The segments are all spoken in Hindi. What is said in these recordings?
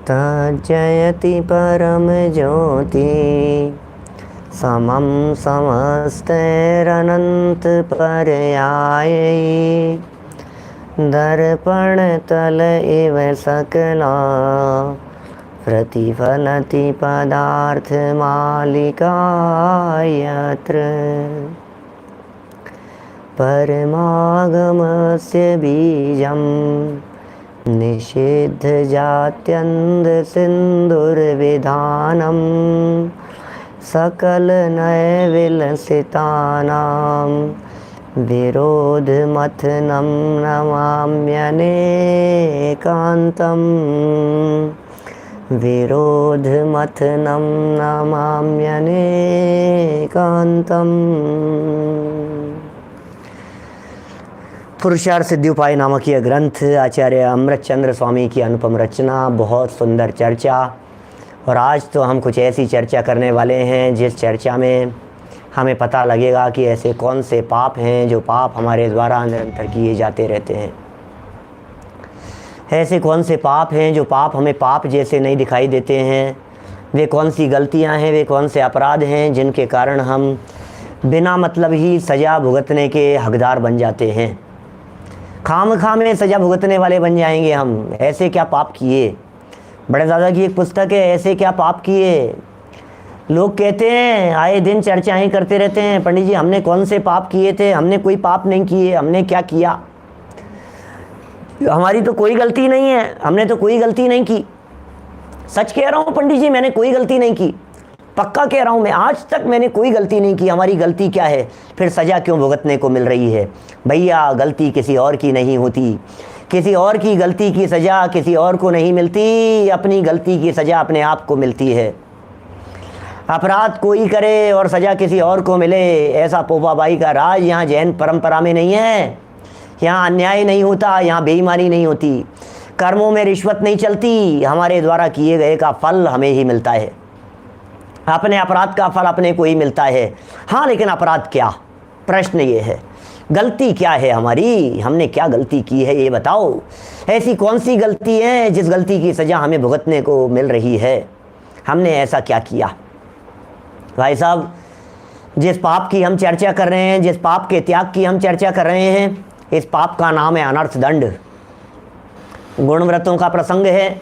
तज्जयति परम ज्योति समम समस्तैरनंत पर्यायैः दर्पण तल इव सकला प्रतिफलति पदार्थ मालिका यत्र परमागमस्य बीजं निषिद्ध जात्यन्ध सिन्धुर्विधानं सकल नैविलसितानां विरोधमथनं नमाम्यनेकान्तम् विरोधमथनं नमाम्यनेकान्तम्। पुरुषार्थ सिद्धि उपाय नामक यह ग्रंथ आचार्य अमृतचंद्र स्वामी की अनुपम रचना, बहुत सुंदर चर्चा। और आज तो हम कुछ ऐसी चर्चा करने वाले हैं जिस चर्चा में हमें पता लगेगा कि ऐसे कौन से पाप हैं जो पाप हमारे द्वारा निरंतर किए जाते रहते हैं। ऐसे कौन से पाप हैं जो पाप हमें पाप जैसे नहीं दिखाई देते हैं। वे कौन सी गलतियां हैं, वे कौन से अपराध हैं जिनके कारण हम बिना मतलब ही सज़ा भुगतने के हकदार बन जाते हैं। खाम में सज़ा भुगतने वाले बन जाएंगे हम। ऐसे क्या पाप किए। बड़े दादा की एक पुस्तक है, ऐसे क्या पाप किए। लोग कहते हैं, आए दिन चर्चाएं करते रहते हैं, पंडित जी हमने कौन से पाप किए थे। हमने कोई पाप नहीं किए। हमने क्या किया, हमारी तो कोई गलती नहीं है, हमने तो कोई गलती नहीं की। सच कह रहा हूँ पंडित जी, मैंने कोई गलती नहीं की। पक्का कह रहा हूँ मैं, आज तक मैंने कोई गलती नहीं की। हमारी गलती क्या है, फिर सज़ा क्यों भुगतने को मिल रही है। भैया गलती किसी और की नहीं होती। किसी और की गलती की सज़ा किसी और को नहीं मिलती। अपनी गलती की सज़ा अपने आप को मिलती है। अपराध कोई करे और सज़ा किसी और को मिले, ऐसा पोपाबाई का राज यहाँ जैन परंपरा में नहीं है। यहाँ अन्याय नहीं होता, यहाँ बेईमानी नहीं होती, कर्मों में रिश्वत नहीं चलती। हमारे द्वारा किए गए का फल हमें ही मिलता है। अपने अपराध का फल अपने को ही मिलता है। हाँ, लेकिन अपराध क्या, प्रश्न ये है, गलती क्या है हमारी। हमने क्या गलती की है ये बताओ। ऐसी कौन सी गलती है जिस गलती की सज़ा हमें भुगतने को मिल रही है। हमने ऐसा क्या किया। भाई साहब, जिस पाप की हम चर्चा कर रहे हैं, जिस पाप के त्याग की हम चर्चा कर रहे हैं, इस पाप का नाम है अनर्थ दंड। गुणव्रतों का प्रसंग है।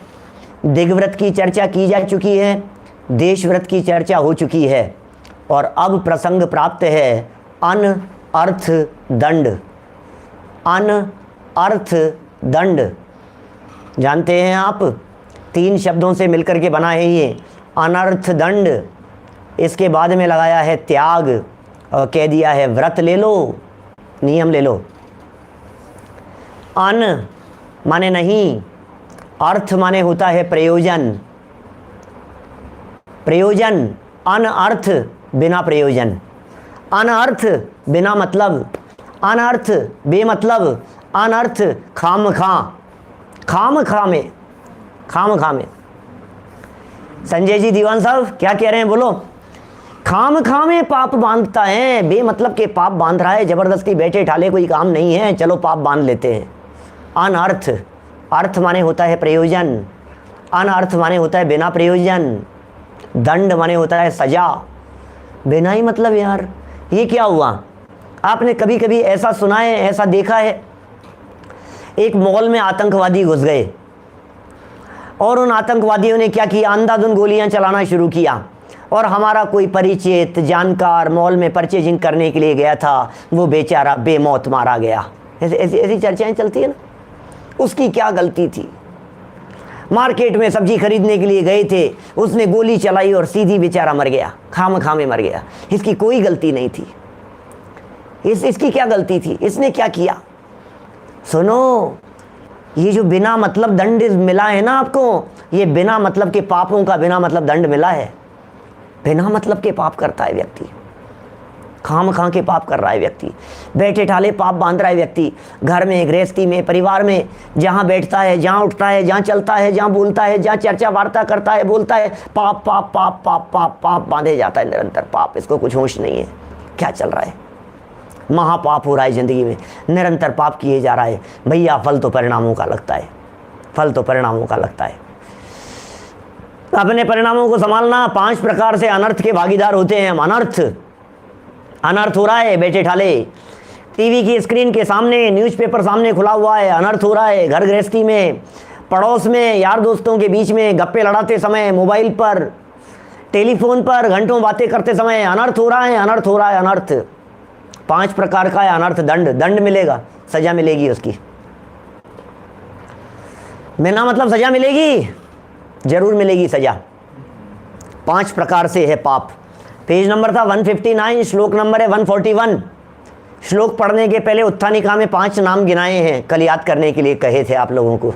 दिग्व्रत की चर्चा की जा चुकी है, देशव्रत की चर्चा हो चुकी है, और अब प्रसंग प्राप्त है अनर्थ दंड। अनर्थ दंड जानते हैं आप, 3 शब्दों से मिलकर के बना है ये अनर्थ दंड। इसके बाद में लगाया है त्याग और कह दिया है व्रत ले लो, नियम ले लो। अन माने नहीं, अर्थ माने होता है प्रयोजन। प्रयोजन, अनर्थ बिना प्रयोजन, अनर्थ बिना मतलब, अनर्थ बेमतलब, अनर्थ खाम खा, खाम खा में, खाम खा में। संजय जी दीवान साहब क्या कह रहे हैं बोलो। खाम खा में पाप बांधता है, बेमतलब के पाप बांध रहा है। जबरदस्ती बैठे ठाले कोई काम नहीं है, चलो पाप बांध लेते हैं। अनर्थ, अर्थ माने होता है प्रयोजन, अनर्थ माने होता है बिना प्रयोजन, दंड माने होता है सजा। बिना ही मतलब यार, ये क्या हुआ। आपने कभी कभी ऐसा सुना है, ऐसा देखा है, एक मॉल में आतंकवादी घुस गए और उन आतंकवादियों ने क्या किया, अंधाधुंध गोलियां चलाना शुरू किया, और हमारा कोई परिचित जानकार मॉल में परचेजिंग करने के लिए गया था, वो बेचारा बेमौत मारा गया। ऐसी चर्चाएं चलती है ना। उसकी क्या गलती थी। मार्केट में सब्जी खरीदने के लिए गए थे, उसने गोली चलाई और सीधी बेचारा मर गया, खाम खामे मर गया। इसकी कोई गलती नहीं थी। इसकी क्या गलती थी, इसने क्या किया। सुनो, ये जो बिना मतलब दंड मिला है ना आपको, ये बिना मतलब के पापों का बिना मतलब दंड मिला है। बिना मतलब के पाप करता है व्यक्ति, खाम खा के पाप कर रहा है व्यक्ति, बैठे ठाले पाप बांध रहा है व्यक्ति। घर में, गृहस्थी में, परिवार में, जहाँ बैठता है, जहाँ उठता है, जहाँ चलता है, जहाँ बोलता है, जहाँ चर्चा वार्ता करता है, बोलता है, पाप पाप पाप पाप पाप पाप बांधे जाता है निरंतर पाप। इसको कुछ होश नहीं है क्या चल रहा है। महापाप हो रहा है ज़िंदगी में, निरंतर पाप किए जा रहा है। भैया फल तो परिणामों का लगता है, फल तो परिणामों का लगता है। अपने परिणामों को संभालना। 5 प्रकार से अनर्थ के भागीदार होते हैं हम। अनर्थ हो रहा है बेटे ठाले, टीवी की स्क्रीन के सामने, न्यूज़पेपर सामने खुला हुआ है, अनर्थ हो रहा है घर गृहस्थी में, पड़ोस में, यार दोस्तों के बीच में, गप्पे लड़ाते समय, मोबाइल पर, टेलीफोन पर घंटों बातें करते समय अनर्थ हो रहा है, अनर्थ हो रहा है, अनर्थ। 5 प्रकार का है अनर्थ। दंड मिलेगा, सजा मिलेगी उसकी। बिना मतलब सजा मिलेगी, जरूर मिलेगी सजा। 5 प्रकार से है पाप। पेज नंबर था 159, श्लोक नंबर है 141। श्लोक पढ़ने के पहले उत्थानिका में 5 नाम गिनाए हैं, कल याद करने के लिए कहे थे आप लोगों को।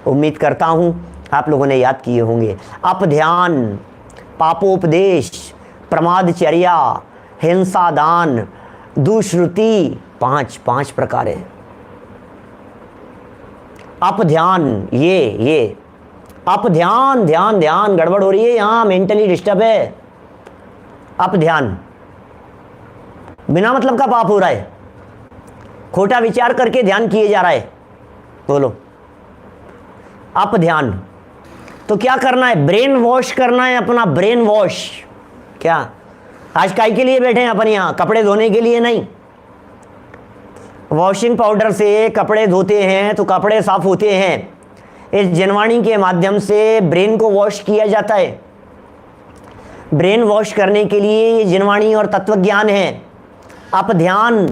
उम्मीद करता हूं आप लोगों ने याद किए होंगे। अपध्यान, पापोपदेश, प्रमादचर्या, हिंसा दान, दुश्रुति, 5 प्रकार है। अपध्यान, ये अपध्यान, ध्यान गड़बड़ हो रही है यहां, मेंटली डिस्टर्ब है। अपध्यान बिना मतलब का पाप हो रहा है, खोटा विचार करके ध्यान किए जा रहा है। बोलो अपध्यान। तो क्या करना है? ब्रेन वॉश करना है अपना, ब्रेन वॉश। क्या आज काहे के लिए बैठे हैं अपन यहां? कपड़े धोने के लिए नहीं। वॉशिंग पाउडर से कपड़े धोते हैं तो कपड़े साफ होते हैं। इस जनवाणी के माध्यम से ब्रेन को वॉश किया जाता है। ब्रेन वॉश करने के लिए ये जनवाणी और तत्वज्ञान है। आप ध्यान,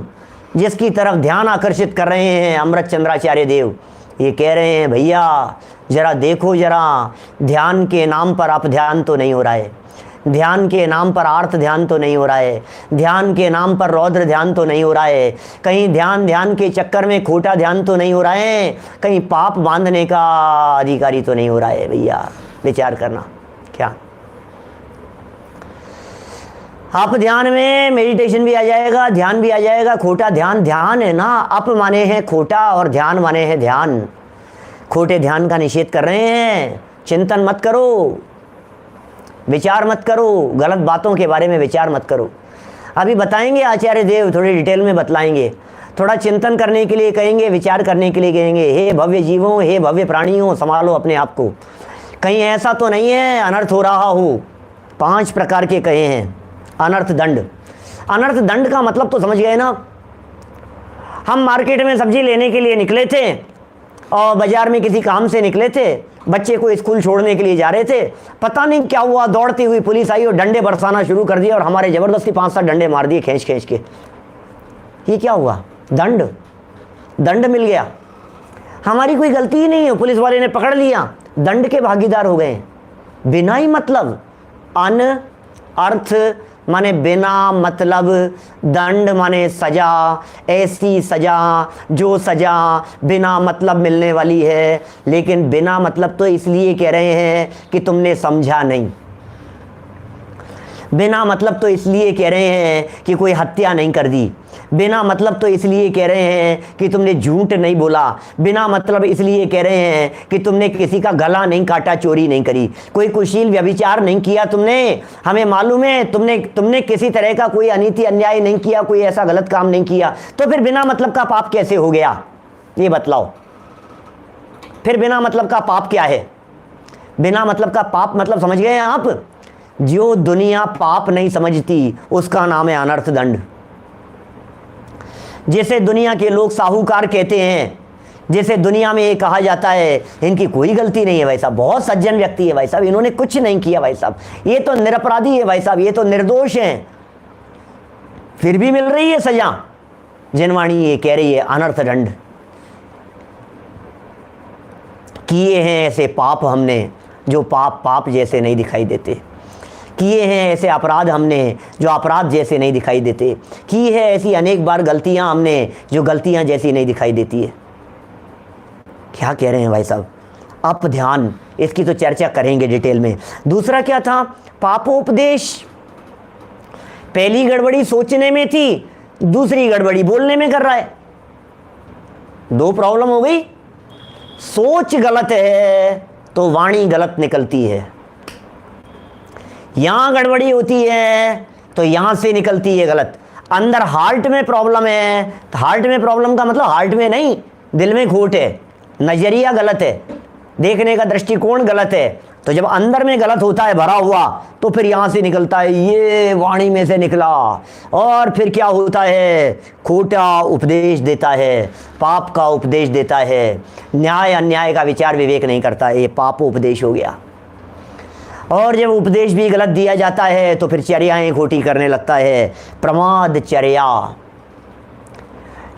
जिसकी तरफ ध्यान आकर्षित कर रहे हैं अमृत चंद्राचार्य देव, ये कह रहे हैं भैया जरा देखो, जरा ध्यान के नाम पर आप ध्यान तो नहीं हो रहा है, ध्यान के नाम पर आर्थ ध्यान तो नहीं हो रहा है, ध्यान के नाम पर रौद्र ध्यान तो नहीं हो रहा है, कहीं ध्यान के चक्कर में खोटा ध्यान तो नहीं हो रहा है, कहीं पाप बांधने का अधिकारी तो नहीं हो रहा है। भैया विचार करना। क्या आप ध्यान में मेडिटेशन भी आ जाएगा, ध्यान भी आ जाएगा। खोटा ध्यान है ना, अप माने हैं खोटा और ध्यान माने हैं ध्यान। खोटे ध्यान का निषेध कर रहे हैं। चिंतन मत करो, विचार मत करो, गलत बातों के बारे में विचार मत करो। अभी बताएंगे आचार्य देव, थोड़ी डिटेल में बतलाएंगे। थोड़ा चिंतन करने के लिए कहेंगे, विचार करने के लिए कहेंगे। हे भव्य जीवों, हे भव्य प्राणियों, संभालो अपने आप को, कहीं ऐसा तो नहीं है अनर्थ हो रहा हो। 5 प्रकार के कहे हैं। अनर्थ दंड। अनर्थ दंड का मतलब तो समझ गए ना। हम मार्केट में सब्जी लेने के लिए निकले थे और बाजार में किसी काम से निकले थे, बच्चे को स्कूल छोड़ने के लिए जा रहे थे, पता नहीं क्या हुआ, दौड़ती हुई पुलिस आई और डंडे बरसाना शुरू कर दिए और हमारे जबरदस्ती 5-7 डंडे मार दिए खींच के। ये क्या हुआ? दंड मिल गया। हमारी कोई गलती ही नहीं है, पुलिस वाले ने पकड़ लिया, दंड के भागीदार हो गए बिना ही मतलब। अर्थ माने बिना मतलब, दंड माने सजा, ऐसी सजा जो सजा बिना मतलब मिलने वाली है। लेकिन बिना मतलब तो इसलिए कह रहे हैं कि तुमने समझा नहीं। बिना मतलब तो इसलिए कह रहे हैं कि कोई हत्या नहीं कर दी। बिना मतलब तो इसलिए कह रहे हैं कि तुमने झूठ नहीं बोला। बिना मतलब इसलिए कह रहे हैं कि तुमने किसी का गला नहीं काटा, चोरी नहीं करी, कोई कुशील व्यभिचार नहीं किया तुमने। हमें मालूम है तुमने किसी तरह का कोई अनीति अन्याय नहीं किया, कोई ऐसा गलत काम नहीं किया। तो फिर बिना मतलब का पाप कैसे हो गया, ये बतलाओ। फिर बिना मतलब का पाप क्या है? बिना मतलब का पाप मतलब समझ गए आप? जो दुनिया पाप नहीं समझती उसका नाम है अनर्थ दंड। जैसे दुनिया के लोग साहूकार कहते हैं, जैसे दुनिया में ये कहा जाता है इनकी कोई गलती नहीं है भाई साहब, बहुत सज्जन व्यक्ति है भाई साहब, इन्होंने कुछ नहीं किया भाई साहब, ये तो निरपराधी है भाई साहब, ये तो निर्दोष हैं, फिर भी मिल रही है सजा। जनवाणी ये कह रही है अनर्थ दंड। किए हैं ऐसे पाप हमने जो पाप जैसे नहीं दिखाई देते, किए हैं ऐसे अपराध हमने जो अपराध जैसे नहीं दिखाई देते, की है ऐसी अनेक बार गलतियां हमने जो गलतियां जैसी नहीं दिखाई देती है। क्या कह रहे हैं भाई साहब? अप ध्यान, इसकी तो चर्चा करेंगे डिटेल में। दूसरा क्या था? पापोपदेश। पहली गड़बड़ी सोचने में थी, दूसरी गड़बड़ी बोलने में कर रहा है। 2 प्रॉब्लम हो गई। सोच गलत है तो वाणी गलत निकलती है, यहां गड़बड़ी होती है तो यहां से निकलती है गलत। अंदर हार्ट में प्रॉब्लम है तो हार्ट में प्रॉब्लम का मतलब हार्ट में नहीं, दिल में खोट है, नजरिया गलत है, देखने का दृष्टिकोण गलत है, तो जब अंदर में गलत होता है भरा हुआ, तो फिर यहाँ से निकलता है, ये वाणी में से निकला, और फिर क्या होता है, खोटा उपदेश देता है, पाप का उपदेश देता है, न्याय अन्याय का विचार विवेक नहीं करता है, ये पापोपदेश हो गया। और जब उपदेश भी गलत दिया जाता है तो फिर चर्याएं खोटी करने लगता है, प्रमाद चर्या।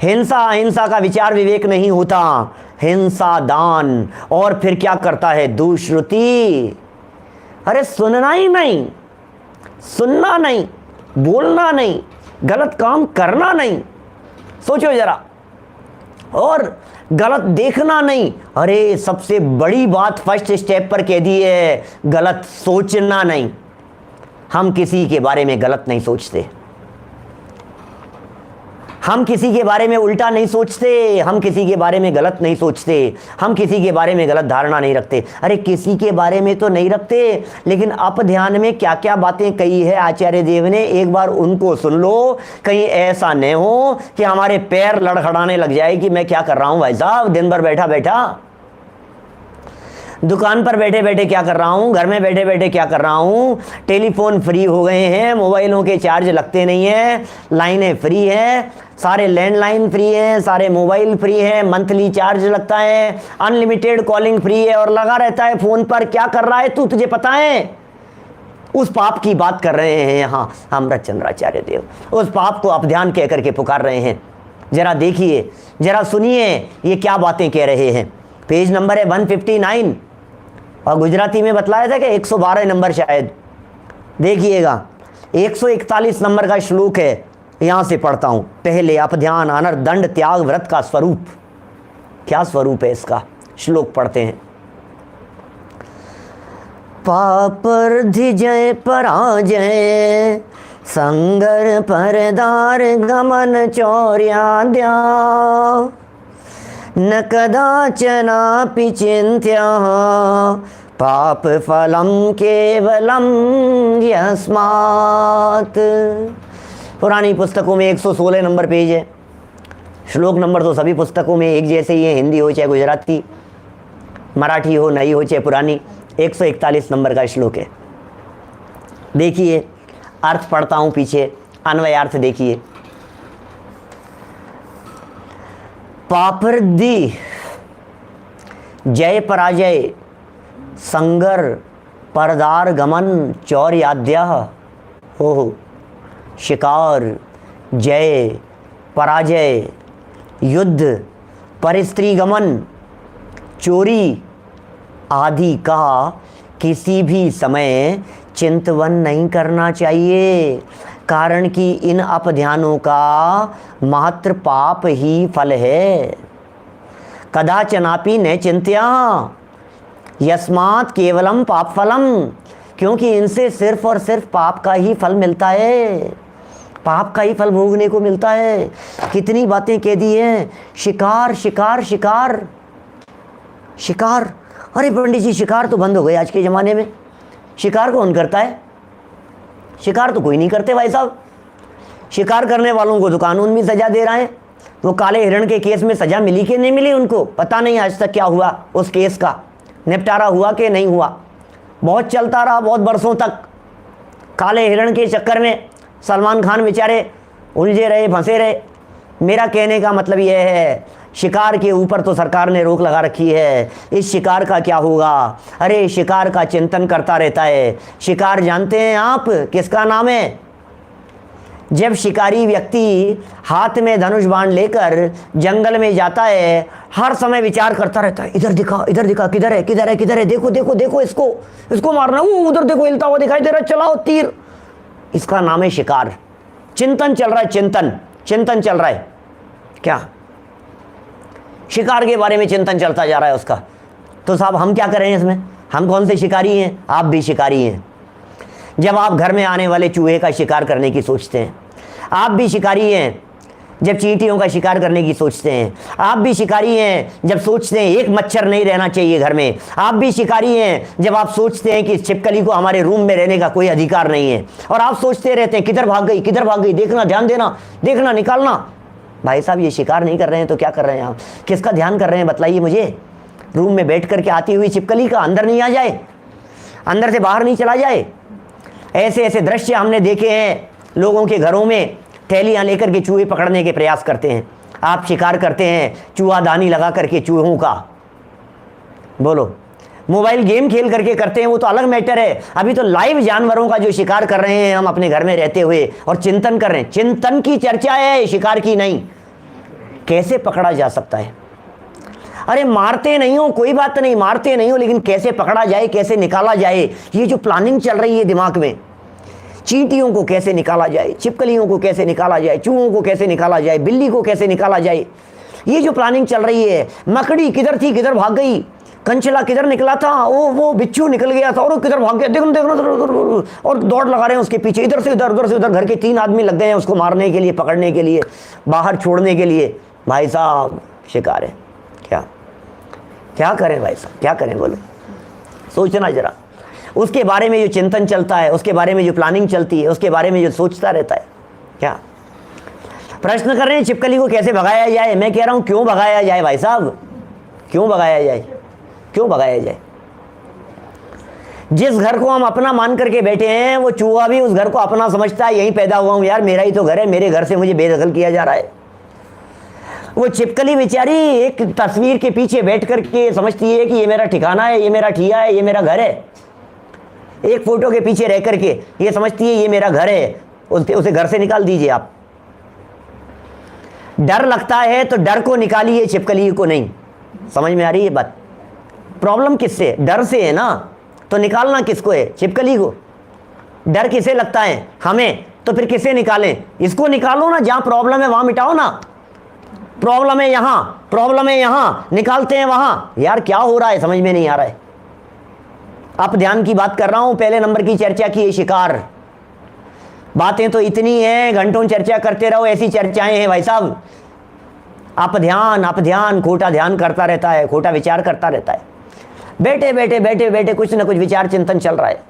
हिंसा अहिंसा का विचार विवेक नहीं होता, हिंसा दान, और फिर क्या करता है, दुश्रुति। अरे सुनना ही नहीं, सुनना नहीं, बोलना नहीं, गलत काम करना नहीं, सोचो जरा, और गलत देखना नहीं। अरे सबसे बड़ी बात फर्स्ट स्टेप पर कह दी है, गलत सोचना नहीं। हम किसी के बारे में गलत नहीं सोचते, हम किसी के बारे में उल्टा नहीं सोचते, हम किसी के बारे में गलत नहीं सोचते, हम किसी के बारे में गलत धारणा नहीं रखते। अरे किसी के बारे में तो नहीं रखते, लेकिन अप ध्यान में क्या क्या बातें कही है आचार्य देव ने, एक बार उनको सुन लो, कहीं ऐसा न हो कि हमारे पैर लड़खड़ाने लग जाए कि मैं क्या कर रहा हूं भाई साहब, दिन भर बैठा बैठा, दुकान पर बैठे बैठे क्या कर रहा हूँ, घर में बैठे बैठे क्या कर रहा हूँ, टेलीफोन फ्री हो गए हैं, मोबाइलों के चार्ज लगते नहीं है, लाइनें फ्री है, सारे लैंडलाइन फ्री हैं, सारे मोबाइल फ्री हैं, मंथली चार्ज लगता है, अनलिमिटेड कॉलिंग फ्री है, और लगा रहता है फ़ोन पर। क्या कर रहा है तू, तुझे पता है? उस पाप की बात कर रहे हैं यहाँ अमृतचंद्राचार्य देव, उस पाप को अपध्यान कह करके पुकार रहे हैं। जरा देखिए, जरा सुनिए ये क्या बातें कह रहे हैं। पेज नंबर है 159, और गुजराती में बतलाया था कि 112 नंबर शायद, देखिएगा 141 नंबर का श्लोक है, यहाँ से पढ़ता हूँ। पहले अपध्यान अनर्थ दंड त्याग व्रत का स्वरूप, क्या स्वरूप है इसका, श्लोक पढ़ते हैं। पापर्धि जय पराजय संगर परदार गमन चौर्याद्या न कदाचनापि चिन्त्य पाप फलम केवलम यस्मात्। पुरानी पुस्तकों में 116 नंबर पेज है। श्लोक नंबर तो सभी पुस्तकों में एक जैसे ही है, हिंदी हो चाहे गुजराती, मराठी हो, नई हो चाहे पुरानी। 141 नंबर का श्लोक है। देखिए अर्थ पढ़ता हूँ, पीछे अन्वयार्थ देखिए। पापरदी जय पराजय संगर परदार गमन चौर्याद्य। हो शिकार, जय, पराजय, युद्ध, परिस्त्री गमन, चोरी आदि का किसी भी समय चिंतवन नहीं करना चाहिए, कारण कि इन अपध्यानों का मात्र पाप ही फल है। कदाचनापि न चिंत्या यस्मात् केवलम पाप फलम, क्योंकि इनसे सिर्फ और सिर्फ पाप का ही फल मिलता है, पाप का ही फल भोगने को मिलता है। कितनी बातें कह दी हैं, शिकार शिकार शिकार शिकार। अरे पंडित जी शिकार तो बंद हो गए आज के ज़माने में, शिकार कौन करता है? शिकार तो कोई नहीं करते भाई साहब। शिकार करने वालों को तो कानून भी सज़ा दे रहे हैं। वो काले हिरण के केस में सज़ा मिली कि नहीं मिली उनको पता नहीं, आज तक क्या हुआ उस केस का, निपटारा हुआ कि नहीं हुआ। बहुत चलता रहा, बहुत बरसों तक। काले हिरण के चक्कर में सलमान खान बेचारे उलझे रहे, फंसे रहे। मेरा कहने का मतलब यह है, शिकार के ऊपर तो सरकार ने रोक लगा रखी है। इस शिकार का क्या होगा? अरे शिकार का चिंतन करता रहता है। शिकार जानते हैं आप किसका नाम है? जब शिकारी व्यक्ति हाथ में धनुष बाण लेकर जंगल में जाता है, हर समय विचार करता रहता है, इधर दिखा किधर है किधर है किधर है, देखो देखो देखो इसको मारना, वो उधर देखो हिलता हुआ दिखाई दे रहा है, चलाओ तीर। इसका नाम है शिकार। चिंतन चल रहा है, चिंतन चल रहा है। क्या शिकार के बारे में चिंतन चलता जा रहा है उसका। तो साहब हम क्या करें इसमें? हम कौन से शिकारी हैं? आप भी शिकारी हैं। जब आप घर में आने वाले चूहे का शिकार करने की सोचते हैं, आप भी शिकारी हैं। जब चींटियों का शिकार करने की सोचते हैं, आप भी शिकारी हैं। जब सोचते हैं एक मच्छर नहीं रहना चाहिए घर में, आप भी शिकारी हैं। जब आप सोचते हैं कि इस छिपकली को हमारे रूम में रहने का कोई अधिकार नहीं है, और आप सोचते रहते हैं किधर भाग गई, देखना, ध्यान देना, देखना, निकालना। भाई साहब ये शिकार नहीं कर रहे हैं तो क्या कर रहे हैं आप? किसका ध्यान कर रहे हैं बताइए मुझे? रूम में बैठ करके आती हुई छिपकली का, अंदर नहीं आ जाए। अंदर से बाहर नहीं चला जाए। ऐसे ऐसे दृश्य हमने देखे हैं, लोगों के घरों में थैलियाँ लेकर के चूहे पकड़ने के प्रयास करते हैं। आप शिकार करते हैं चूहादानी लगा करके चूहों का, बोलो। मोबाइल गेम खेल करके करते हैं, वो तो अलग मैटर है। अभी तो लाइव जानवरों का जो शिकार कर रहे हैं हम अपने घर में रहते हुए, और चिंतन कर रहे हैं। चिंतन की चर्चा है, शिकार की नहीं। कैसे पकड़ा जा सकता है? अरे मारते नहीं हो, कोई बात नहीं, मारते नहीं हो, लेकिन कैसे पकड़ा जाए, कैसे निकाला जाए, ये जो प्लानिंग चल रही है दिमाग में। चींटियों को कैसे निकाला जाए, छिपकलियों को कैसे निकाला जाए, चूहों को कैसे निकाला जाए, बिल्ली को कैसे निकाला जाए, ये जो प्लानिंग चल रही है। मकड़ी किधर थी, किधर भाग गई, कंचला किधर निकला था, वो बिच्छू निकल गया था, और वो किधर भाग गया, देखो देखो, और दौड़ लगा रहे हैं उसके पीछे, इधर से उधर, उधर से उधर। घर के 3 आदमी लग गए हैं उसको मारने के लिए, पकड़ने के लिए, बाहर छोड़ने के लिए। भाई साहब शिकार है। क्या करें भाई साहब, क्या करें, बोलो। सोचना जरा, उसके बारे में जो चिंतन चलता है, उसके बारे में जो प्लानिंग चलती है, उसके बारे में जो सोचता रहता है। क्या प्रश्न कर रहे हैं, छिपकली को कैसे भगाया जाए? मैं कह रहा हूं क्यों भगाया जाए भाई साहब, क्यों भगाया जाए, क्यों भगाया जाए? जिस घर को हम अपना मान करके बैठे हैं, वो चूहा भी उस घर को अपना समझता है। यहीं पैदा हुआ हूं यार, मेरा ही तो घर है, मेरे घर से मुझे बेदखल किया जा रहा है। वो छिपकली बेचारी एक तस्वीर के पीछे बैठ करके समझती है कि ये मेरा ठिकाना है, ये मेरा ठिया है, ये मेरा घर है। एक फोटो के पीछे रह करके ये समझती है ये मेरा घर है। उसे घर से निकाल दीजिए आप। डर लगता है तो डर को निकालिए, छिपकली को नहीं। समझ में आ रही है बात? प्रॉब्लम किससे? डर से है ना, तो निकालना किसको है? छिपकली को। डर किसे लगता है? हमें। तो फिर किसे निकालें? इसको निकालो ना, जहां प्रॉब्लम है वहां मिटाओ ना। प्रॉब्लम है यहां, प्रॉब्लम है यहां, निकालते हैं वहां। यार क्या हो रहा है, समझ में नहीं आ रहा है। आप ध्यान की बात कर रहा हूं, पहले नंबर की चर्चा की है शिकार। बातें तो इतनी हैं, घंटों चर्चा करते रहो, ऐसी चर्चाएं हैं भाई साहब। आप ध्यान, खोटा ध्यान करता रहता है, खोटा विचार करता रहता है। बैठे बैठे बैठे बैठे कुछ ना कुछ विचार चिंतन चल रहा है।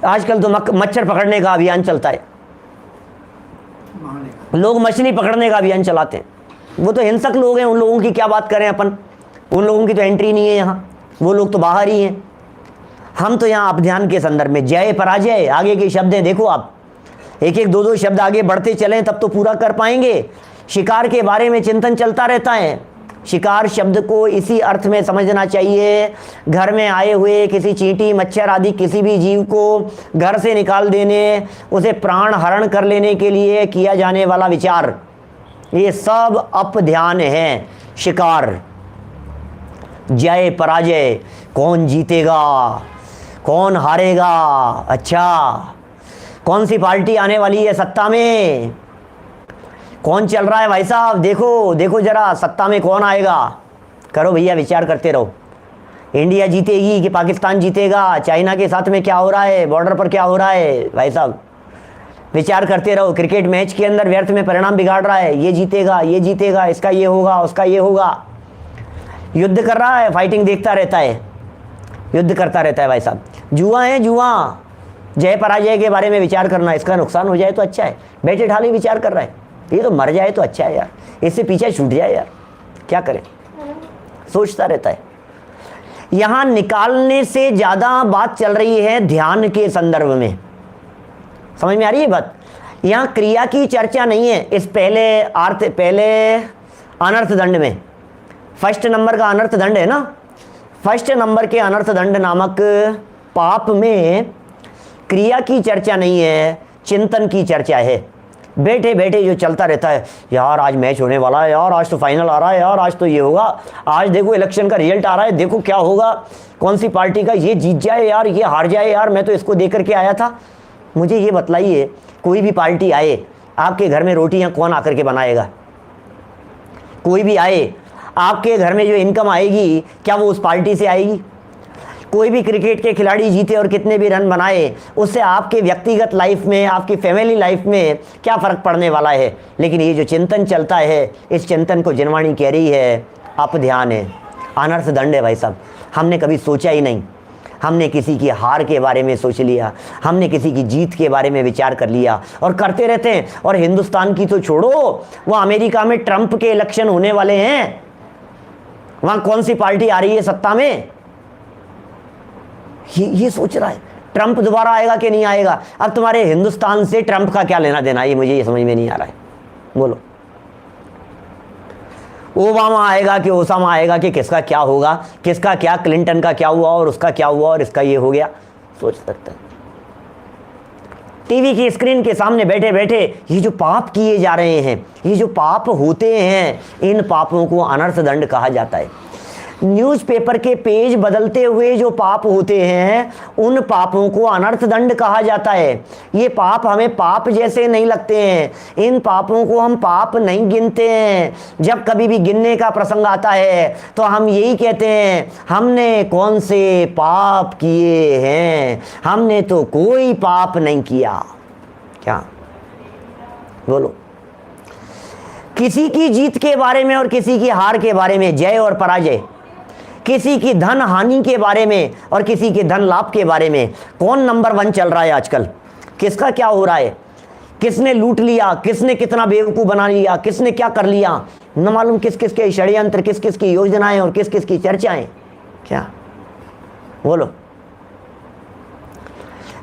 आजकल तो मच्छर पकड़ने का अभियान चलता है, लोग मछली पकड़ने का अभियान चलाते हैं। वो तो हिंसक लोग हैं, उन लोगों की क्या बात करें अपन, उन लोगों की तो एंट्री नहीं है यहाँ, वो लोग तो बाहर ही हैं। हम तो यहाँ अपध्यान के संदर्भ में, जय पराजय आगे के शब्द हैं, देखो आप एक एक 2-2 शब्द आगे बढ़ते चलें तब तो पूरा कर पाएंगे। शिकार के बारे में चिंतन चलता रहता है। शिकार शब्द को इसी अर्थ में समझना चाहिए, घर में आए हुए किसी चींटी, मच्छर आदि किसी भी जीव को घर से निकाल देने, उसे प्राण हरण कर लेने के लिए किया जाने वाला विचार, ये सब अपध्यान है। शिकार, जय पराजय, कौन जीतेगा, कौन हारेगा, अच्छा कौन सी पार्टी आने वाली है सत्ता में, कौन चल रहा है भाई साहब, देखो देखो जरा सत्ता में कौन आएगा। करो भैया, विचार करते रहो। इंडिया जीतेगी कि पाकिस्तान जीतेगा, चाइना के साथ में क्या हो रहा है, बॉर्डर पर क्या हो रहा है, भाई साहब विचार करते रहो। क्रिकेट मैच के अंदर व्यर्थ में परिणाम बिगाड़ रहा है, ये जीतेगा, ये जीतेगा, इसका ये होगा, उसका ये होगा। युद्ध कर रहा है, फाइटिंग देखता रहता है, युद्ध करता रहता है भाई साहब। जुआ है जुआ। जय पराजय के बारे में विचार करना, इसका नुकसान हो जाए तो अच्छा है। बैठे ढाले विचार कर रहा है, ये तो मर जाए तो अच्छा है यार, इससे पीछे छूट जाए यार, क्या करें, सोचता रहता है। यहां निकालने से ज्यादा बात चल रही है ध्यान के संदर्भ में। समझ में आ रही है बात? यहां क्रिया की चर्चा नहीं है। इस पहले अनर्थ दंड में फर्स्ट नंबर का अनर्थ दंड है ना, फर्स्ट नंबर के अनर्थ दंड नामक पाप में क्रिया की चर्चा नहीं है, चिंतन की चर्चा है। बैठे बैठे जो चलता रहता है, यार आज मैच होने वाला है, यार आज तो फाइनल आ रहा है, यार आज तो ये होगा, आज देखो इलेक्शन का रिजल्ट आ रहा है, देखो क्या होगा, कौन सी पार्टी का ये जीत जाए यार, ये हार जाए यार, मैं तो इसको देख करके आया था। मुझे ये बतलाइए, कोई भी पार्टी आए, आपके घर में रोटियां कौन आकर के बनाएगा? कोई भी आए, आपके घर में जो इनकम आएगी क्या वो उस पार्टी से आएगी? कोई भी क्रिकेट के खिलाड़ी जीते और कितने भी रन बनाए, उससे आपके व्यक्तिगत लाइफ में, आपकी फैमिली लाइफ में क्या फ़र्क पड़ने वाला है? लेकिन ये जो चिंतन चलता है, इस चिंतन को जिनवाणी कह रही है अपध्यान है, अनर्थ दंड है भाई साहब। हमने कभी सोचा ही नहीं, हमने किसी की हार के बारे में सोच लिया, हमने किसी की जीत के बारे में विचार कर लिया और करते रहते हैं। और हिंदुस्तान की तो छोड़ो, वो अमेरिका में ट्रंप के इलेक्शन होने वाले हैं, वहाँ कौन सी पार्टी आ रही है सत्ता में? ये सोच रहा है ट्रंप दोबारा आएगा कि नहीं आएगा। अब तुम्हारे हिंदुस्तान से ट्रंप का क्या लेना देना, ये मुझे ये समझ में नहीं आ रहा है। बोलो ओबामा आएगा कि ओसामा आएगा कि किसका क्या होगा, किसका क्या, क्लिंटन का क्या हुआ और उसका क्या हुआ और इसका ये हो गया, सोच सकते हैं। टीवी की स्क्रीन के सामने बैठे बैठे ये जो पाप किए जा रहे हैं, ये जो पाप होते हैं, इन पापों को अनर्थ दंड कहा जाता है। न्यूज़पेपर के पेज बदलते हुए जो पाप होते हैं, उन पापों को अनर्थ दंड कहा जाता है। ये पाप हमें पाप जैसे नहीं लगते हैं, इन पापों को हम पाप नहीं गिनते हैं। जब कभी भी गिनने का प्रसंग आता है तो हम यही कहते हैं, हमने कौन से पाप किए हैं, हमने तो कोई पाप नहीं किया। क्या बोलो, किसी की जीत के बारे में और किसी की हार के बारे में, जय और पराजय, किसी की धन हानि के बारे में और किसी के धन लाभ के बारे में कौन नंबर 1 चल रहा है आजकल, किसका क्या हो रहा है, किसने लूट लिया, किसने कितना बेवकूफ़ बना लिया, किसने क्या कर लिया, न मालूम किस किस के षड्यंत्र, किस किस की योजनाएं और किस किस की चर्चाएं। क्या बोलो,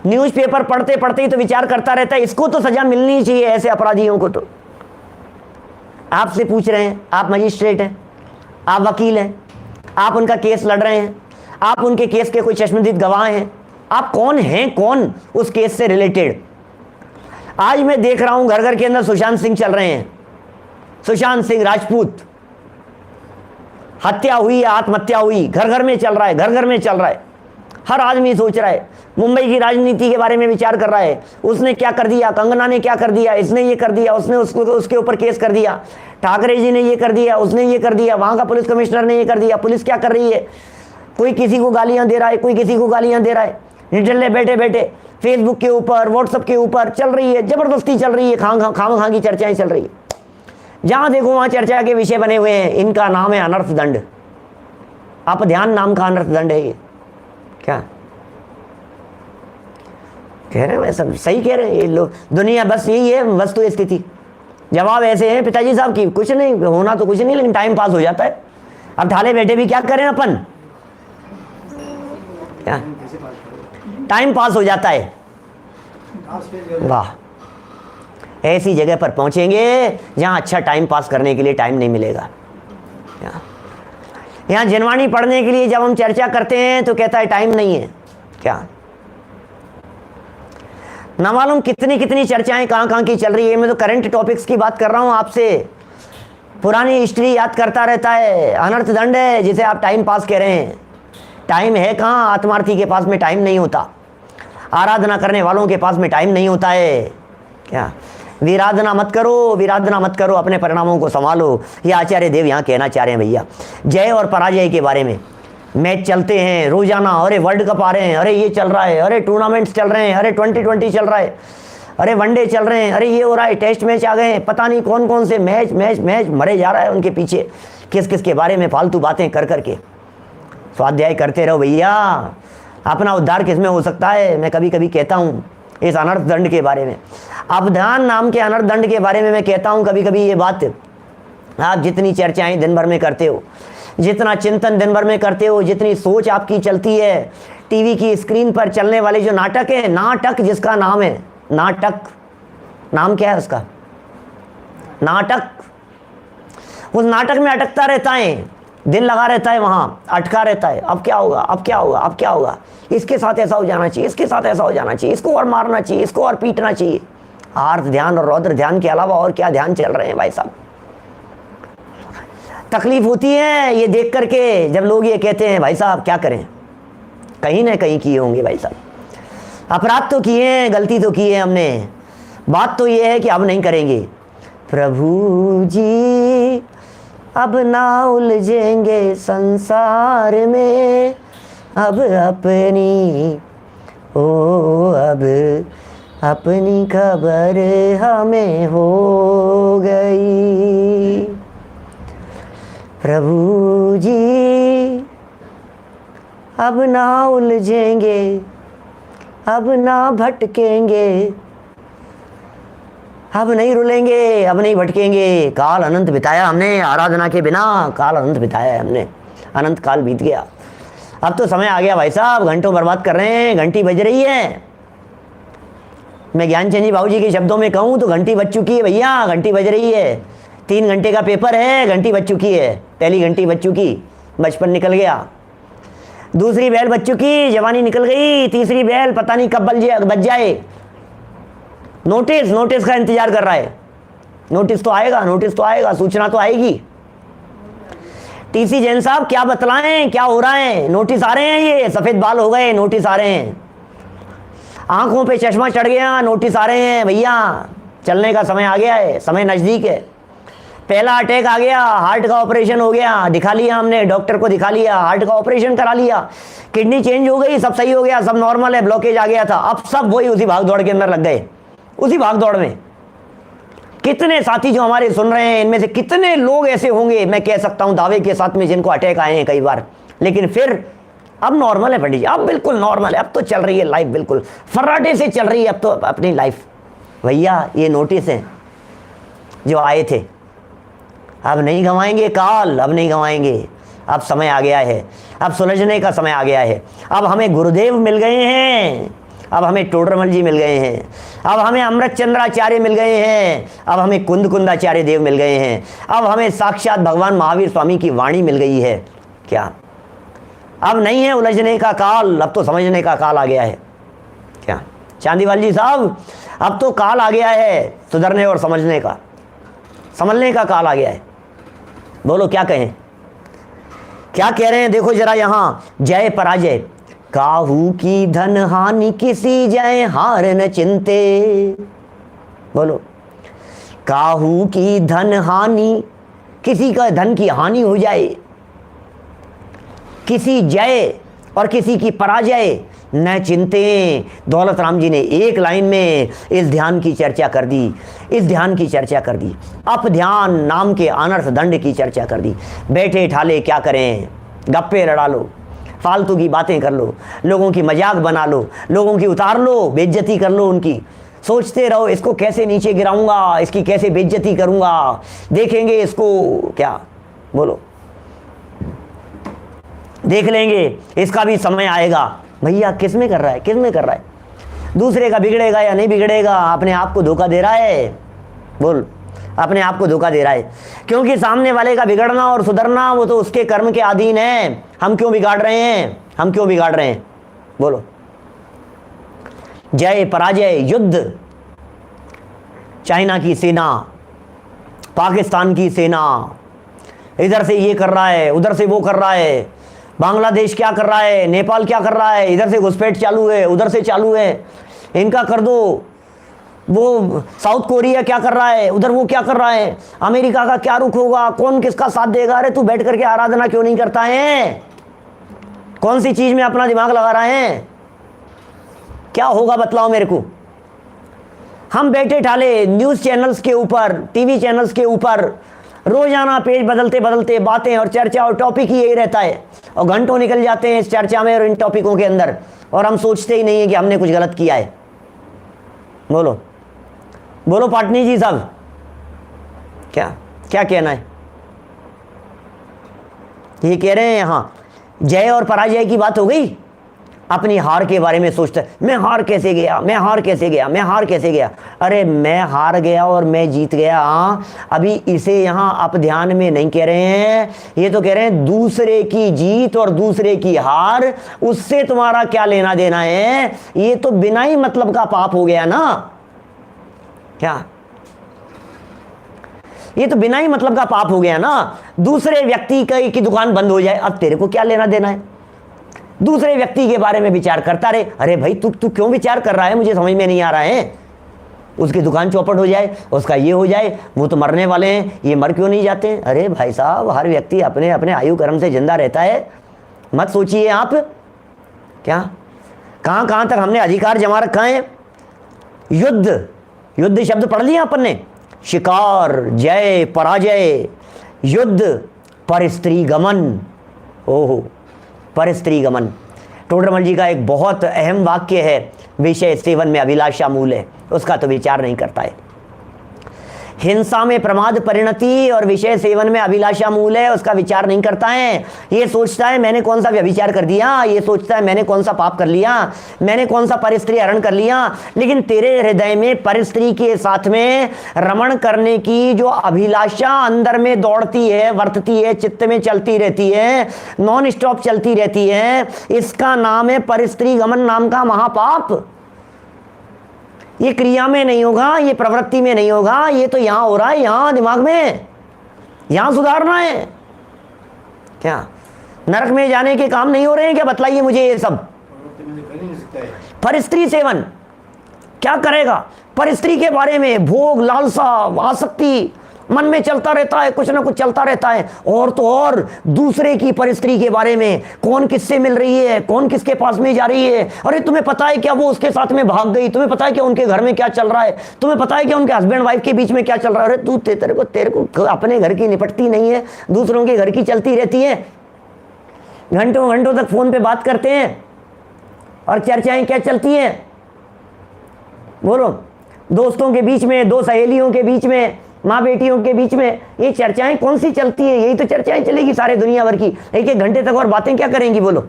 न्यूज़पेपर पढ़ते पढ़ते ही तो विचार करता रहता है, इसको तो सजा मिलनी चाहिए ऐसे अपराधियों को। तो आपसे पूछ रहे हैं, आप मजिस्ट्रेट हैं, आप वकील हैं, आप उनका केस लड़ रहे हैं, आप उनके केस के कोई चश्मदीद गवाह हैं, आप कौन हैं, कौन उस केस से रिलेटेड। आज मैं देख रहा हूं घर घर के अंदर सुशांत सिंह चल रहे हैं, सुशांत सिंह राजपूत, हत्या हुई, आत्महत्या हुई, घर घर में चल रहा है, घर घर में चल रहा है। हर आदमी सोच रहा है, मुंबई की राजनीति के बारे में विचार कर रहा है, उसने क्या कर दिया, कंगना ने क्या कर दिया, इसने ये कर दिया, उसने उसके ऊपर केस कर दिया, ठाकरे जी ने ये कर दिया, उसने ये कर दिया, वहां का पुलिस कमिश्नर ने ये कर दिया, पुलिस क्या कर रही है, कोई किसी को गालियां दे रहा है, कोई किसी को गालियां दे रहा है। निठल्ले बैठे बैठे फेसबुक के ऊपर, व्हाट्सएप के ऊपर चल रही है, जबरदस्ती चल रही है, खाम की चर्चाएं चल रही है। जहां देखो वहां चर्चा के विषय बने हुए हैं। इनका नाम है अनर्थ दंड, अपध्यान नाम का अनर्थ दंड है ये। क्या कह रहे हैं, सब सही कह रहे हैं ये लोग। दुनिया बस यही है वस्तु स्थिति। जवाब ऐसे हैं पिताजी साहब की, कुछ नहीं होना तो कुछ नहीं, लेकिन टाइम पास हो जाता है। अब ढाले बैठे भी क्या करें अपन, क्या टाइम पास हो जाता है। वाह, ऐसी जगह पर पहुंचेंगे जहां अच्छा टाइम पास करने के लिए टाइम नहीं मिलेगा। यहां जनवाणी पढ़ने के लिए जब हम चर्चा करते हैं तो कहता है टाइम नहीं है। क्या ना मालूम कितनी कितनी चर्चाएं कहां की चल रही है। मैं तो करंट टॉपिक्स की बात कर रहा हूं आपसे, पुरानी हिस्ट्री याद करता रहता है। अनर्थ दंड है जिसे आप टाइम पास कह रहे हैं। टाइम है कहां, आत्मार्थी के पास में टाइम नहीं होता, आराधना करने वालों के पास में टाइम नहीं होता है। क्या विराधना मत करो, विराधना मत करो, अपने परिणामों को संभालो। ये आचार्य देव यहाँ कहना चाह रहे हैं भैया। जय और पराजय के बारे में मैच चलते हैं रोजाना, अरे वर्ल्ड कप आ रहे हैं, अरे ये चल रहा है, अरे टूर्नामेंट्स चल रहे हैं, अरे 2020 चल रहा है, अरे वनडे चल रहे हैं, अरे ये हो रहा है, टेस्ट मैच आ गए हैं, पता नहीं कौन कौन से मैच मैच मैच मरे जा रहा है उनके पीछे, किस किस के बारे में फालतू बातें कर करके। स्वाध्याय करते रहो भैया, अपना उद्धार किस में हो सकता है। मैं कभी कभी कहता हूँ इस अनर्थ दंड के बारे में, अपध्यान नाम के अनर्थ दंड के बारे में मैं कहता हूँ कभी कभी ये बात। आप जितनी चर्चाएं दिन भर में करते हो, जितना चिंतन दिन भर में करते हो, जितनी सोच आपकी चलती है, टीवी की स्क्रीन पर चलने वाले जो नाटक है, नाटक जिसका नाम है, नाटक नाम क्या है उसका, नाटक, उस नाटक में अटकता रहता है, दिल लगा रहता है, वहां अटका रहता है। अब क्या होगा, अब क्या होगा, अब क्या होगा, इसके साथ ऐसा हो जाना चाहिए, इसके साथ ऐसा हो जाना चाहिए, इसको और मारना चाहिए, इसको और पीटना चाहिए। आर्त ध्यान और रौद्र ध्यान के अलावा और क्या ध्यान चल रहे हैं भाई साहब। तकलीफ होती है ये देख करके जब लोग ये कहते हैं भाई साहब क्या करें, कहीं ना कहीं किए होंगे भाई साहब, अपराध तो किए हैं, गलती तो की है हमने, बात तो ये है कि अब नहीं करेंगे। प्रभु जी अब ना उलझेंगे संसार में, अब अपनी अब अपनी खबर हमें हो गई। प्रभु जी अब ना उलझेंगे, अब ना भटकेंगे, अब नहीं रुलेंगे, अब नहीं भटकेंगे। काल अनंत बिताया हमने आराधना के बिना, काल अनंत बिताया है हमने, अनंत काल बीत गया। अब तो समय आ गया भाई साहब, घंटों बर्बाद कर रहे हैं, घंटी बज रही है। मैं ज्ञानचंद जी बाबू जी के शब्दों में कहूँ तो घंटी बज चुकी है भैया, घंटी बज रही है। 3 घंटे का पेपर है, घंटी बज चुकी है, पहली घंटी बज चुकी, बचपन निकल गया। दूसरी बैल बज चुकी, जवानी निकल गई। तीसरी बैल पता नहीं कब बज जाए। नोटिस का इंतजार कर रहा है। नोटिस तो आएगा, सूचना तो आएगी। टीसी जैन साहब क्या बतलाएं, क्या हो रहा है? नोटिस आ रहे हैं, ये सफेद बाल हो गए, नोटिस आ रहे हैं। आंखों पे चश्मा चढ़ गया, नोटिस आ रहे हैं भैया, चलने का समय आ गया है, समय नजदीक है। पहला अटैक आ गया, हार्ट का ऑपरेशन हो गया, दिखा लिया हमने, डॉक्टर को दिखा लिया, हार्ट का ऑपरेशन करा लिया, किडनी चेंज हो गई, सब सही हो गया, सब नॉर्मल है, ब्लॉकेज आ गया था। अब सब वही उसी भाग दौड़ के अंदर लग गए, उसी भाग दौड़ में। कितने साथी जो हमारे सुन रहे हैं, इनमें से कितने लोग ऐसे होंगे, मैं कह सकता हूं दावे के साथ में, जिनको अटैक आए हैं कई बार, लेकिन फिर अब नॉर्मल है पंडित जी, अब बिल्कुल नॉर्मल है, अब तो चल रही है लाइफ, बिल्कुल फर्राटे से चल रही है अब तो अपनी लाइफ। भैया ये नोटिस है जो आए थे, अब नहीं गंवाएंगे काल, अब नहीं गंवाएंगे, अब समय आ गया है, अब सुलझने का समय आ गया है। अब हमें गुरुदेव मिल गए हैं, अब हमें टोडरमल जी मिल गए हैं, अब हमें अमृत चंद्राचार्य मिल गए हैं, अब हमें कुंदकुंदाचार्य देव मिल गए हैं, अब हमें साक्षात भगवान महावीर स्वामी की वाणी मिल गई है। क्या अब नहीं है उलझने का काल, अब तो समझने का काल आ गया है। क्या चांदीवाल जी साहब, अब तो काल आ गया है सुधरने और समझने का काल आ गया है। बोलो क्या कहें, क्या कह रहे हैं? देखो जरा यहां, जय पराजय, काहू की धन हानि किसी जय हार न चिंते। बोलो, काहू की धन हानि, किसी का धन की हानि हो जाए, किसी जय और किसी की पराजय न चिंते। दौलत राम जी ने एक लाइन में इस ध्यान की चर्चा कर दी, इस ध्यान की चर्चा कर दी, अप ध्यान नाम के अनर्थ दंड की चर्चा कर दी। बैठे ठाले क्या करें, गप्पे लड़ा लो, फालतू की बातें कर लो, लोगों की मजाक बना लो, लोगों की उतार लो, बेइज्जती कर लो उनकी, सोचते रहो इसको कैसे नीचे गिराऊंगा, इसकी कैसे बेइज्जती करूंगा, देखेंगे इसको, क्या बोलो, देख लेंगे, इसका भी समय आएगा। भैया किस में कर रहा है, किस में कर रहा है? दूसरे का बिगड़ेगा या नहीं बिगड़ेगा, अपने आप को धोखा दे रहा है। बोल, अपने आप को धोखा दे रहा है, क्योंकि सामने वाले का बिगड़ना और सुधरना वो तो उसके कर्म के अधीन है। हम क्यों बिगाड़ रहे हैं, हम क्यों बिगाड़ रहे हैं? बोलो, जय पराजय युद्ध, चाइना की सेना, पाकिस्तान की सेना, इधर से ये कर रहा है, उधर से वो कर रहा है, बांग्लादेश क्या कर रहा है, नेपाल क्या कर रहा है, इधर से घुसपैठ चालू है, उधर से चालू है, इनका कर दो। वो साउथ कोरिया क्या कर रहा है, उधर वो क्या कर रहा है, अमेरिका का क्या रुख होगा, कौन किसका साथ देगा? अरे तू बैठ करके आराधना क्यों नहीं करता है? कौन सी चीज में अपना दिमाग लगा रहा है? क्या होगा बतलाओ मेरे को। हम बैठे ठाले न्यूज चैनल्स के ऊपर, टीवी चैनल्स के ऊपर रोजाना पेज बदलते बदलते बातें और चर्चा और टॉपिक ही यही रहता है, और घंटों निकल जाते हैं इस चर्चा में और इन टॉपिकों के अंदर, और हम सोचते ही नहीं है कि हमने कुछ गलत किया है। बोलो बोलो पाटनी जी साहब, क्या क्या कहना है? ये कह रहे हैं यहां जय और पराजय की बात हो गई, अपनी हार के बारे में सोचते, मैं हार कैसे गया, मैं हार कैसे गया, मैं हार कैसे गया। अरे मैं हार गया और मैं जीत गया, अभी इसे यहां आप ध्यान में नहीं कह रहे हैं। ये तो कह रहे हैं दूसरे की जीत और दूसरे की हार, उससे तुम्हारा क्या लेना देना है? ये तो बिना ही मतलब का पाप हो गया ना। क्या ये तो बिना ही मतलब का पाप हो गया ना। दूसरे व्यक्ति की दुकान बंद हो जाए, अब तेरे को क्या लेना देना है? दूसरे व्यक्ति के बारे में विचार करता रहे। अरे भाई तू क्यों विचार कर रहा है, मुझे समझ में नहीं आ रहा है। उसकी दुकान चौपट हो जाए, उसका ये हो जाए, वो तो मरने वाले हैं, ये मर क्यों नहीं जाते? अरे भाई साहब, हर व्यक्ति अपने अपने आयु कर्म से जिंदा रहता है, मत सोचिए आप। क्या कहां कहां तक हमने अधिकार जमा रखा है? युद्ध, युद्ध शब्द पढ़ लिया अपन ने, शिकार, जय पराजय, युद्ध, परस्त्री गमन। ओहो, परस्त्री गमन टोडरमल जी का एक बहुत अहम वाक्य है, विषय सेवन में अभिलाषा मूल है, उसका तो विचार नहीं करता है। हिंसा में प्रमाद परिणति और विषय सेवन में अभिलाषा मूल है, उसका विचार नहीं करता है। ये सोचता है मैंने कौन सा व्यभिचार कर दिया, ये सोचता है मैंने कौन सा पाप कर लिया, मैंने कौन सा परस्त्री हरण कर लिया। लेकिन तेरे हृदय में परस्त्री के साथ में रमण करने की जो अभिलाषा अंदर में दौड़ती है, वर्तती है, चित्त में चलती रहती है, नॉन स्टॉप चलती रहती है, इसका नाम है परस्त्री गमन नाम का महापाप। ये क्रिया में नहीं होगा, ये प्रवृत्ति में नहीं होगा, ये तो यहां हो रहा है, यहां दिमाग में, यहां सुधारना है। क्या नरक में जाने के काम नहीं हो रहे हैं क्या? बतलाइए मुझे ये सब। परस्त्री सेवन क्या करेगा? परस्त्री के बारे में भोग, लालसा, आसक्ति मन में चलता रहता है, कुछ ना कुछ चलता रहता है। और तो और दूसरे की परस्त्री के बारे में, कौन किससे मिल रही है, कौन किसके पास में जा रही है, अरे तुम्हें पता है क्या वो उसके साथ में भाग गई, तुम्हें पता है क्या उनके घर में क्या चल रहा है, तुम्हें पता है क्या उनके हस्बैंड वाइफ के बीच में क्या चल रहा है। अरे तू तेरे को अपने घर की निपटती नहीं है, दूसरों के घर की चलती रहती है। घंटों घंटों तक फोन पे बात करते हैं और चर्चाएं क्या चलती हैं बोलो? दोस्तों के बीच में, दो सहेलियों के बीच में, माँ बेटियों के बीच में ये चर्चाएं कौन सी चलती है? यही तो चर्चाएं चलेगी सारे दुनिया भर की। एक एक घंटे तक और बातें क्या करेंगी बोलो?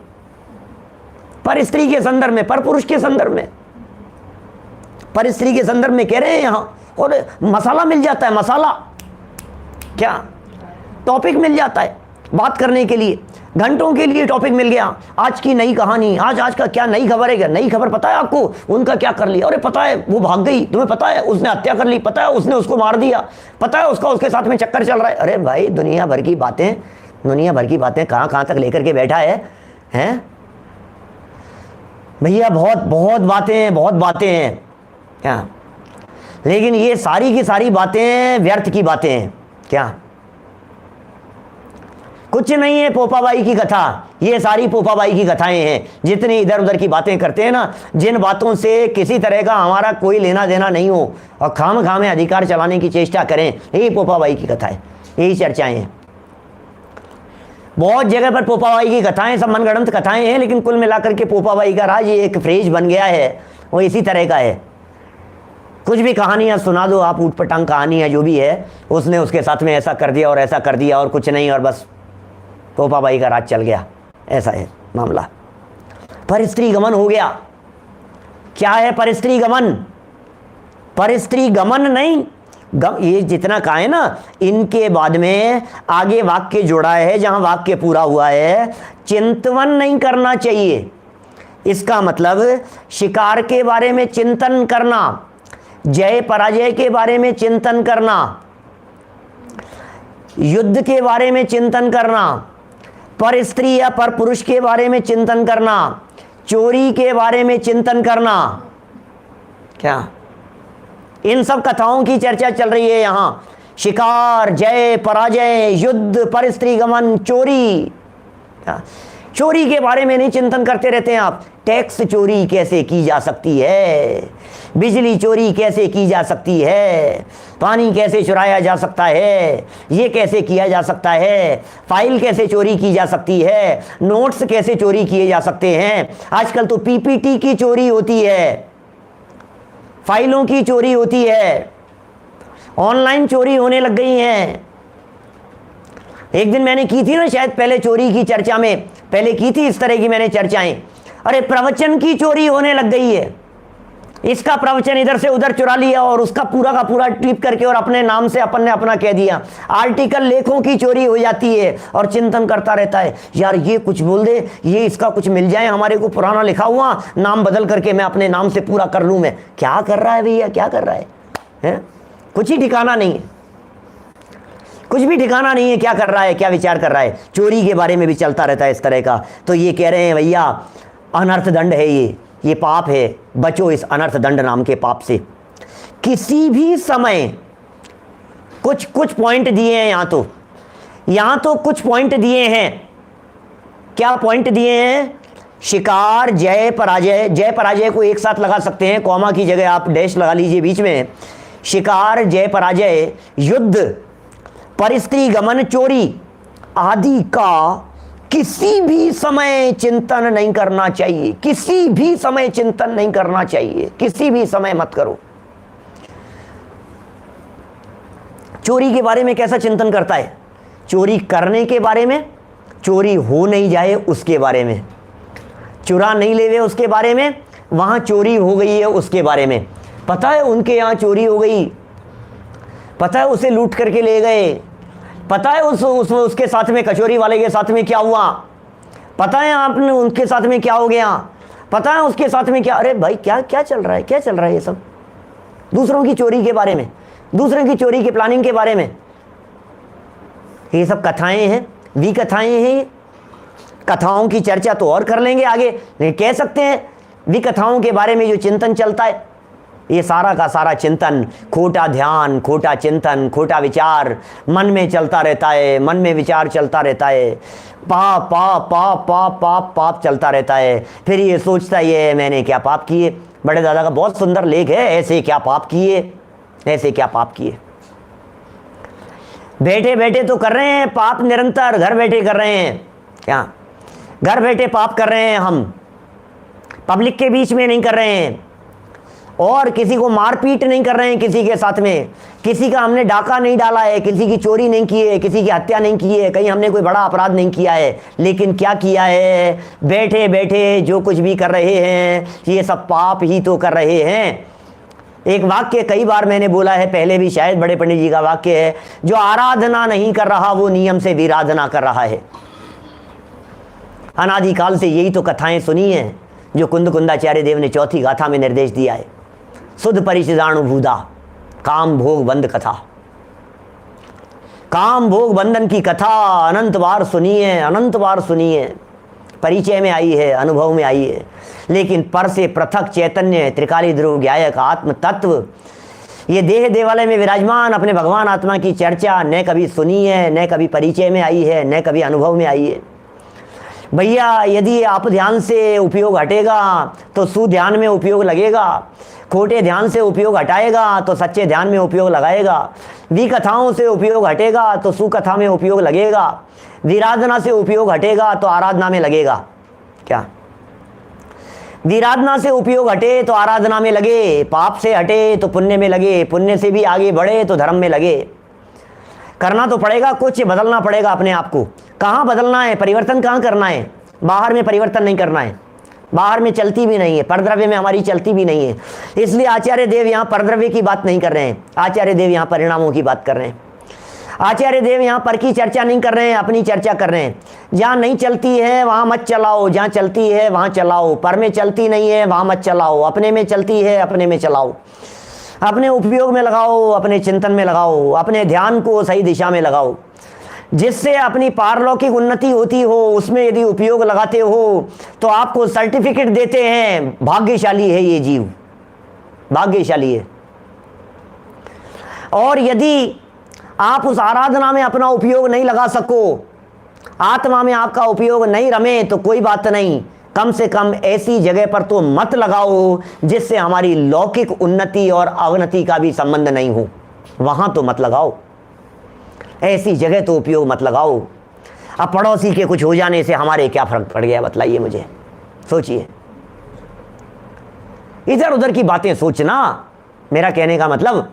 पर स्त्री के संदर्भ में, पर पुरुष के संदर्भ में, पर स्त्री के संदर्भ में कह रहे हैं यहां। और मसाला मिल जाता है, मसाला क्या टॉपिक मिल जाता है बात करने के लिए, घंटों के लिए टॉपिक मिल गया। आज की नई कहानी, आज का क्या नई खबर है, क्या नई खबर पता है आपको? उनका क्या कर लिया, अरे पता है वो भाग गई, तुम्हें पता है उसने हत्या कर ली, पता है उसने उसको मार दिया, पता है उसका उसके साथ में चक्कर चल रहा है। अरे भाई दुनिया भर की बातें कहां तक लेकर के बैठा है हैं भैया? बहुत बातें हैं क्या? लेकिन ये सारी की सारी बातें व्यर्थ की बातें हैं क्या? कुछ नहीं है पोपाबाई की कथा, ये सारी पोपाबाई की कथाएं हैं। जितनी इधर उधर की बातें करते हैं ना, जिन बातों से किसी तरह का हमारा कोई लेना देना नहीं हो और खाम में अधिकार चलाने की चेष्टा करें, यही पोपाबाई की कथा है, यही चर्चाएं हैं। बहुत जगह पर पोपाबाई की कथाएं सब मनगढ़ंत कथाएं हैं, लेकिन कुल मिलाकर के पोपाबाई का राज ये एक फ्रेज बन गया है, वो इसी तरह का है। कुछ भी कहानियां सुना दो आप, ऊटपटांग कहानियां जो भी है, उसने उसके साथ में ऐसा कर दिया और ऐसा कर दिया और कुछ नहीं, और बस पोपाबाई का राज चल गया, ऐसा है मामला। परस्त्री गमन हो गया। क्या है परस्त्री गमन? परस्त्री गमन नहीं, ये जितना कहा है ना, इनके बाद में आगे वाक्य जोड़ा है, जहां वाक्य पूरा हुआ है, चिंतवन नहीं करना चाहिए। इसका मतलब शिकार के बारे में चिंतन करना, जय पराजय के बारे में चिंतन करना, युद्ध के बारे में चिंतन करना, पर स्त्री या पर पुरुष के बारे में चिंतन करना, चोरी के बारे में चिंतन करना, क्या इन सब कथाओं की चर्चा चल रही है यहां। शिकार, जय पराजय, युद्ध, पर स्त्री गमन, चोरी। क्या चोरी के बारे में नहीं चिंतन करते रहते हैं आप? टैक्स चोरी कैसे की जा सकती है, बिजली चोरी कैसे की जा सकती है, पानी कैसे चुराया जा सकता है, ये कैसे किया जा सकता है, फाइल कैसे चोरी की जा सकती है, नोट्स कैसे चोरी किए जा सकते हैं। आजकल तो पीपीटी की चोरी होती है, फाइलों की चोरी होती है, ऑनलाइन चोरी होने लग गई हैं। एक दिन मैंने की थी ना शायद पहले चोरी की चर्चा में, पहले की थी इस तरह की मैंने चर्चाएं। अरे प्रवचन की चोरी होने लग गई है, इसका प्रवचन इधर से उधर चुरा लिया और उसका पूरा का पूरा टिप करके और अपने नाम से अपन ने अपना कह दिया। आर्टिकल लेखों की चोरी हो जाती है और चिंतन करता रहता है, यार ये कुछ बोल दे, ये इसका कुछ मिल जाए हमारे को, पुराना लिखा हुआ नाम बदल करके मैं अपने नाम से पूरा कर लूं। मैं क्या कर रहा है भैया, क्या कर रहा है? कुछ ही ठिकाना नहीं है, कुछ भी ठिकाना नहीं है क्या कर रहा है, क्या विचार कर रहा है। चोरी के बारे में भी चलता रहता है इस तरह का। तो ये कह रहे हैं भैया अनर्थ दंड है, ये पाप है, बचो इस अनर्थ दंड नाम के पाप से। किसी भी समय कुछ पॉइंट दिए हैं यहां तो कुछ पॉइंट दिए हैं। क्या पॉइंट दिए हैं? शिकार, जय पराजय, जय पराजय को एक साथ लगा सकते हैं, कॉमा की जगह आप डैश लगा लीजिए बीच में। शिकार, जय पराजय, युद्ध, परस्त्री गमन, चोरी आदि का किसी भी समय चिंतन नहीं करना चाहिए, किसी भी समय चिंतन नहीं करना चाहिए, किसी भी समय मत करो। चोरी के बारे में कैसा चिंतन करता है? चोरी करने के बारे में, चोरी हो नहीं जाए उसके बारे में, चुरा नहीं ले उसके बारे में, वहाँ चोरी हो गई है उसके बारे में। पता है उनके यहाँ चोरी हो गई, पता है उसे लूट करके ले गए, पता है उसके साथ में, कचौरी वाले के साथ में क्या हुआ, पता है आपने उनके साथ में क्या हो गया, पता है उसके साथ में क्या। अरे भाई क्या क्या चल रहा है, क्या चल रहा है ये सब? दूसरों की चोरी के बारे में, दूसरों की चोरी की प्लानिंग के बारे में, ये सब कथाएं हैं, विकथाएं हैं। कथाओं की चर्चा तो और कर लेंगे आगे, लेकिन कह सकते हैं विकथाओं के बारे में जो चिंतन चलता है, ये सारा का सारा चिंतन खोटा ध्यान, खोटा चिंतन, खोटा विचार मन में चलता रहता है, मन में विचार चलता रहता है, पाप पाप पाप पाप पाप पाप चलता रहता है। फिर ये सोचता है मैंने क्या पाप किए। बड़े दादा का बहुत सुंदर लेख है, ऐसे क्या पाप किए, ऐसे क्या पाप किए। बैठे बैठे तो कर रहे हैं पाप निरंतर, घर बैठे कर रहे हैं, क्या घर बैठे पाप कर रहे हैं हम, पब्लिक के बीच में नहीं कर रहे हैं, और किसी को मारपीट नहीं कर रहे हैं किसी के साथ में, किसी का हमने डाका नहीं डाला है, किसी की चोरी नहीं की है, किसी की हत्या नहीं की है, कहीं हमने कोई बड़ा अपराध नहीं किया है, लेकिन क्या किया है, बैठे बैठे जो कुछ भी कर रहे हैं ये सब पाप ही तो कर रहे हैं। एक वाक्य कई बार मैंने बोला है पहले भी, शायद बड़े पंडित जी का वाक्य है, जो आराधना नहीं कर रहा वो नियम से विराधना कर रहा है। अनादिकाल से यही तो कथाएं सुनी हैं जो कुंदाचार्य देव ने चौथी गाथा में निर्देश दिया है। शुद्ध परिचिदानुभूदा काम भोग बंद कथा, काम भोग बंधन की कथा अनंत बार सुनी है, अनंत बार सुनी है, परिचय में आई है, अनुभव में आई है, लेकिन पर से पृथक चैतन्य त्रिकाली ध्रुव ज्ञायक आत्म तत्व ये देह देवालय में विराजमान अपने भगवान आत्मा की चर्चा न कभी सुनी है, न कभी परिचय में आई है, न कभी अनुभव में आई है। भैया यदि आप ध्यान से उपयोग हटेगा तो सुध्यान में उपयोग लगेगा, खोटे ध्यान से उपयोग हटाएगा तो सच्चे ध्यान में उपयोग लगाएगा, विकथाओं से उपयोग हटेगा तो सुकथा में उपयोग लगेगा, विराधना से उपयोग हटेगा तो आराधना में लगेगा। क्या विराधना से उपयोग हटे तो आराधना में लगे, पाप से हटे तो पुण्य में लगे, पुण्य से भी आगे बढ़े तो धर्म में लगे। करना तो पड़ेगा, कुछ बदलना पड़ेगा अपने आप को। कहाँ बदलना है, परिवर्तन कहाँ करना है? बाहर में परिवर्तन नहीं करना है, बाहर में चलती भी नहीं है, परद्रव्य में हमारी चलती भी नहीं है। इसलिए आचार्य देव यहाँ परद्रव्य की बात नहीं कर रहे हैं, आचार्य देव यहाँ परिणामों की बात कर रहे हैं। आचार्य देव यहाँ पर की चर्चा नहीं कर रहे हैं, अपनी चर्चा कर रहे हैं। जहाँ नहीं चलती है वहाँ मत चलाओ, जहाँ चलती है वहाँ चलाओ, पर में चलती नहीं है वहाँ मत चलाओ, अपने में चलती है अपने में चलाओ, अपने उपयोग में लगाओ, अपने चिंतन में लगाओ, अपने ध्यान को सही दिशा में लगाओ, जिससे अपनी पारलौकिक उन्नति होती हो उसमें यदि उपयोग लगाते हो तो आपको सर्टिफिकेट देते हैं, भाग्यशाली है ये जीव, भाग्यशाली है। और यदि आप उस आराधना में अपना उपयोग नहीं लगा सको, आत्मा में आपका उपयोग नहीं रमे तो कोई बात नहीं, कम से कम ऐसी जगह पर तो मत लगाओ जिससे हमारी लौकिक उन्नति और अवनति का भी संबंध नहीं हो, वहां तो मत लगाओ, ऐसी जगह तो उपयोग मत लगाओ। अब पड़ोसी के कुछ हो जाने से हमारे क्या फर्क पड़ गया बताइए मुझे, सोचिए। इधर उधर की बातें सोचना, मेरा कहने का मतलब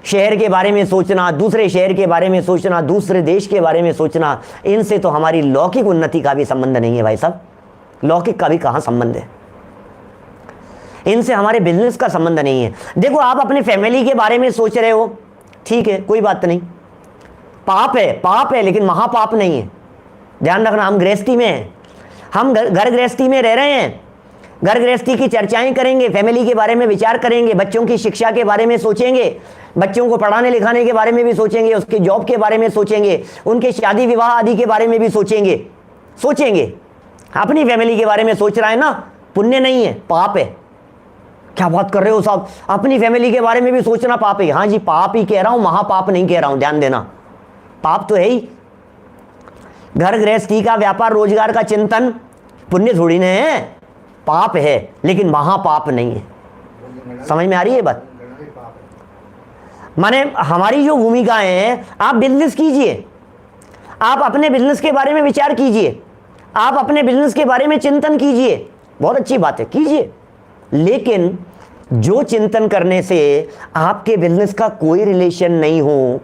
शहर के बारे में सोचना, दूसरे शहर के बारे में सोचना, दूसरे देश के बारे में सोचना, इनसे तो हमारी लौकिक उन्नति का भी संबंध नहीं है भाई साहब, लौकिक का भी कहाँ संबंध है, इनसे हमारे बिजनेस का संबंध नहीं है। देखो आप अपने फैमिली के बारे में सोच रहे हो, ठीक है कोई बात नहीं, पाप है लेकिन महापाप नहीं है। ध्यान रखना, हम गृहस्थी में हैं, हम घर गृहस्थी में रह रहे हैं, घर गृहस्थी की चर्चाएं करेंगे, फैमिली के बारे में विचार करेंगे, बच्चों की शिक्षा के बारे में सोचेंगे, बच्चों को पढ़ाने लिखाने के बारे में भी सोचेंगे, उसके जॉब के बारे में सोचेंगे, उनके शादी विवाह आदि के बारे में भी सोचेंगे। अपनी फैमिली के बारे में सोच रहा है ना, पुण्य नहीं है, पाप है। क्या बात कर रहे हो साहब, अपनी फैमिली के बारे में भी सोचना पाप है? हाँ जी पाप ही कह रहा हूं, महापाप नहीं कह रहा हूं, ध्यान देना, पाप तो है ही। घर गृहस्थी का व्यापार रोजगार का चिंतन पुण्य थोड़ी ना है, पाप है लेकिन महापाप नहीं है। समझ में आ रही है बात? माने हमारी जो भूमिका है, आप बिजनेस कीजिए, आप अपने बिजनेस के बारे में विचार कीजिए, आप अपने बिजनेस के बारे में चिंतन कीजिए, बहुत अच्छी बात है कीजिए, लेकिन जो चिंतन करने से आपके बिजनेस का कोई रिलेशन नहीं हो,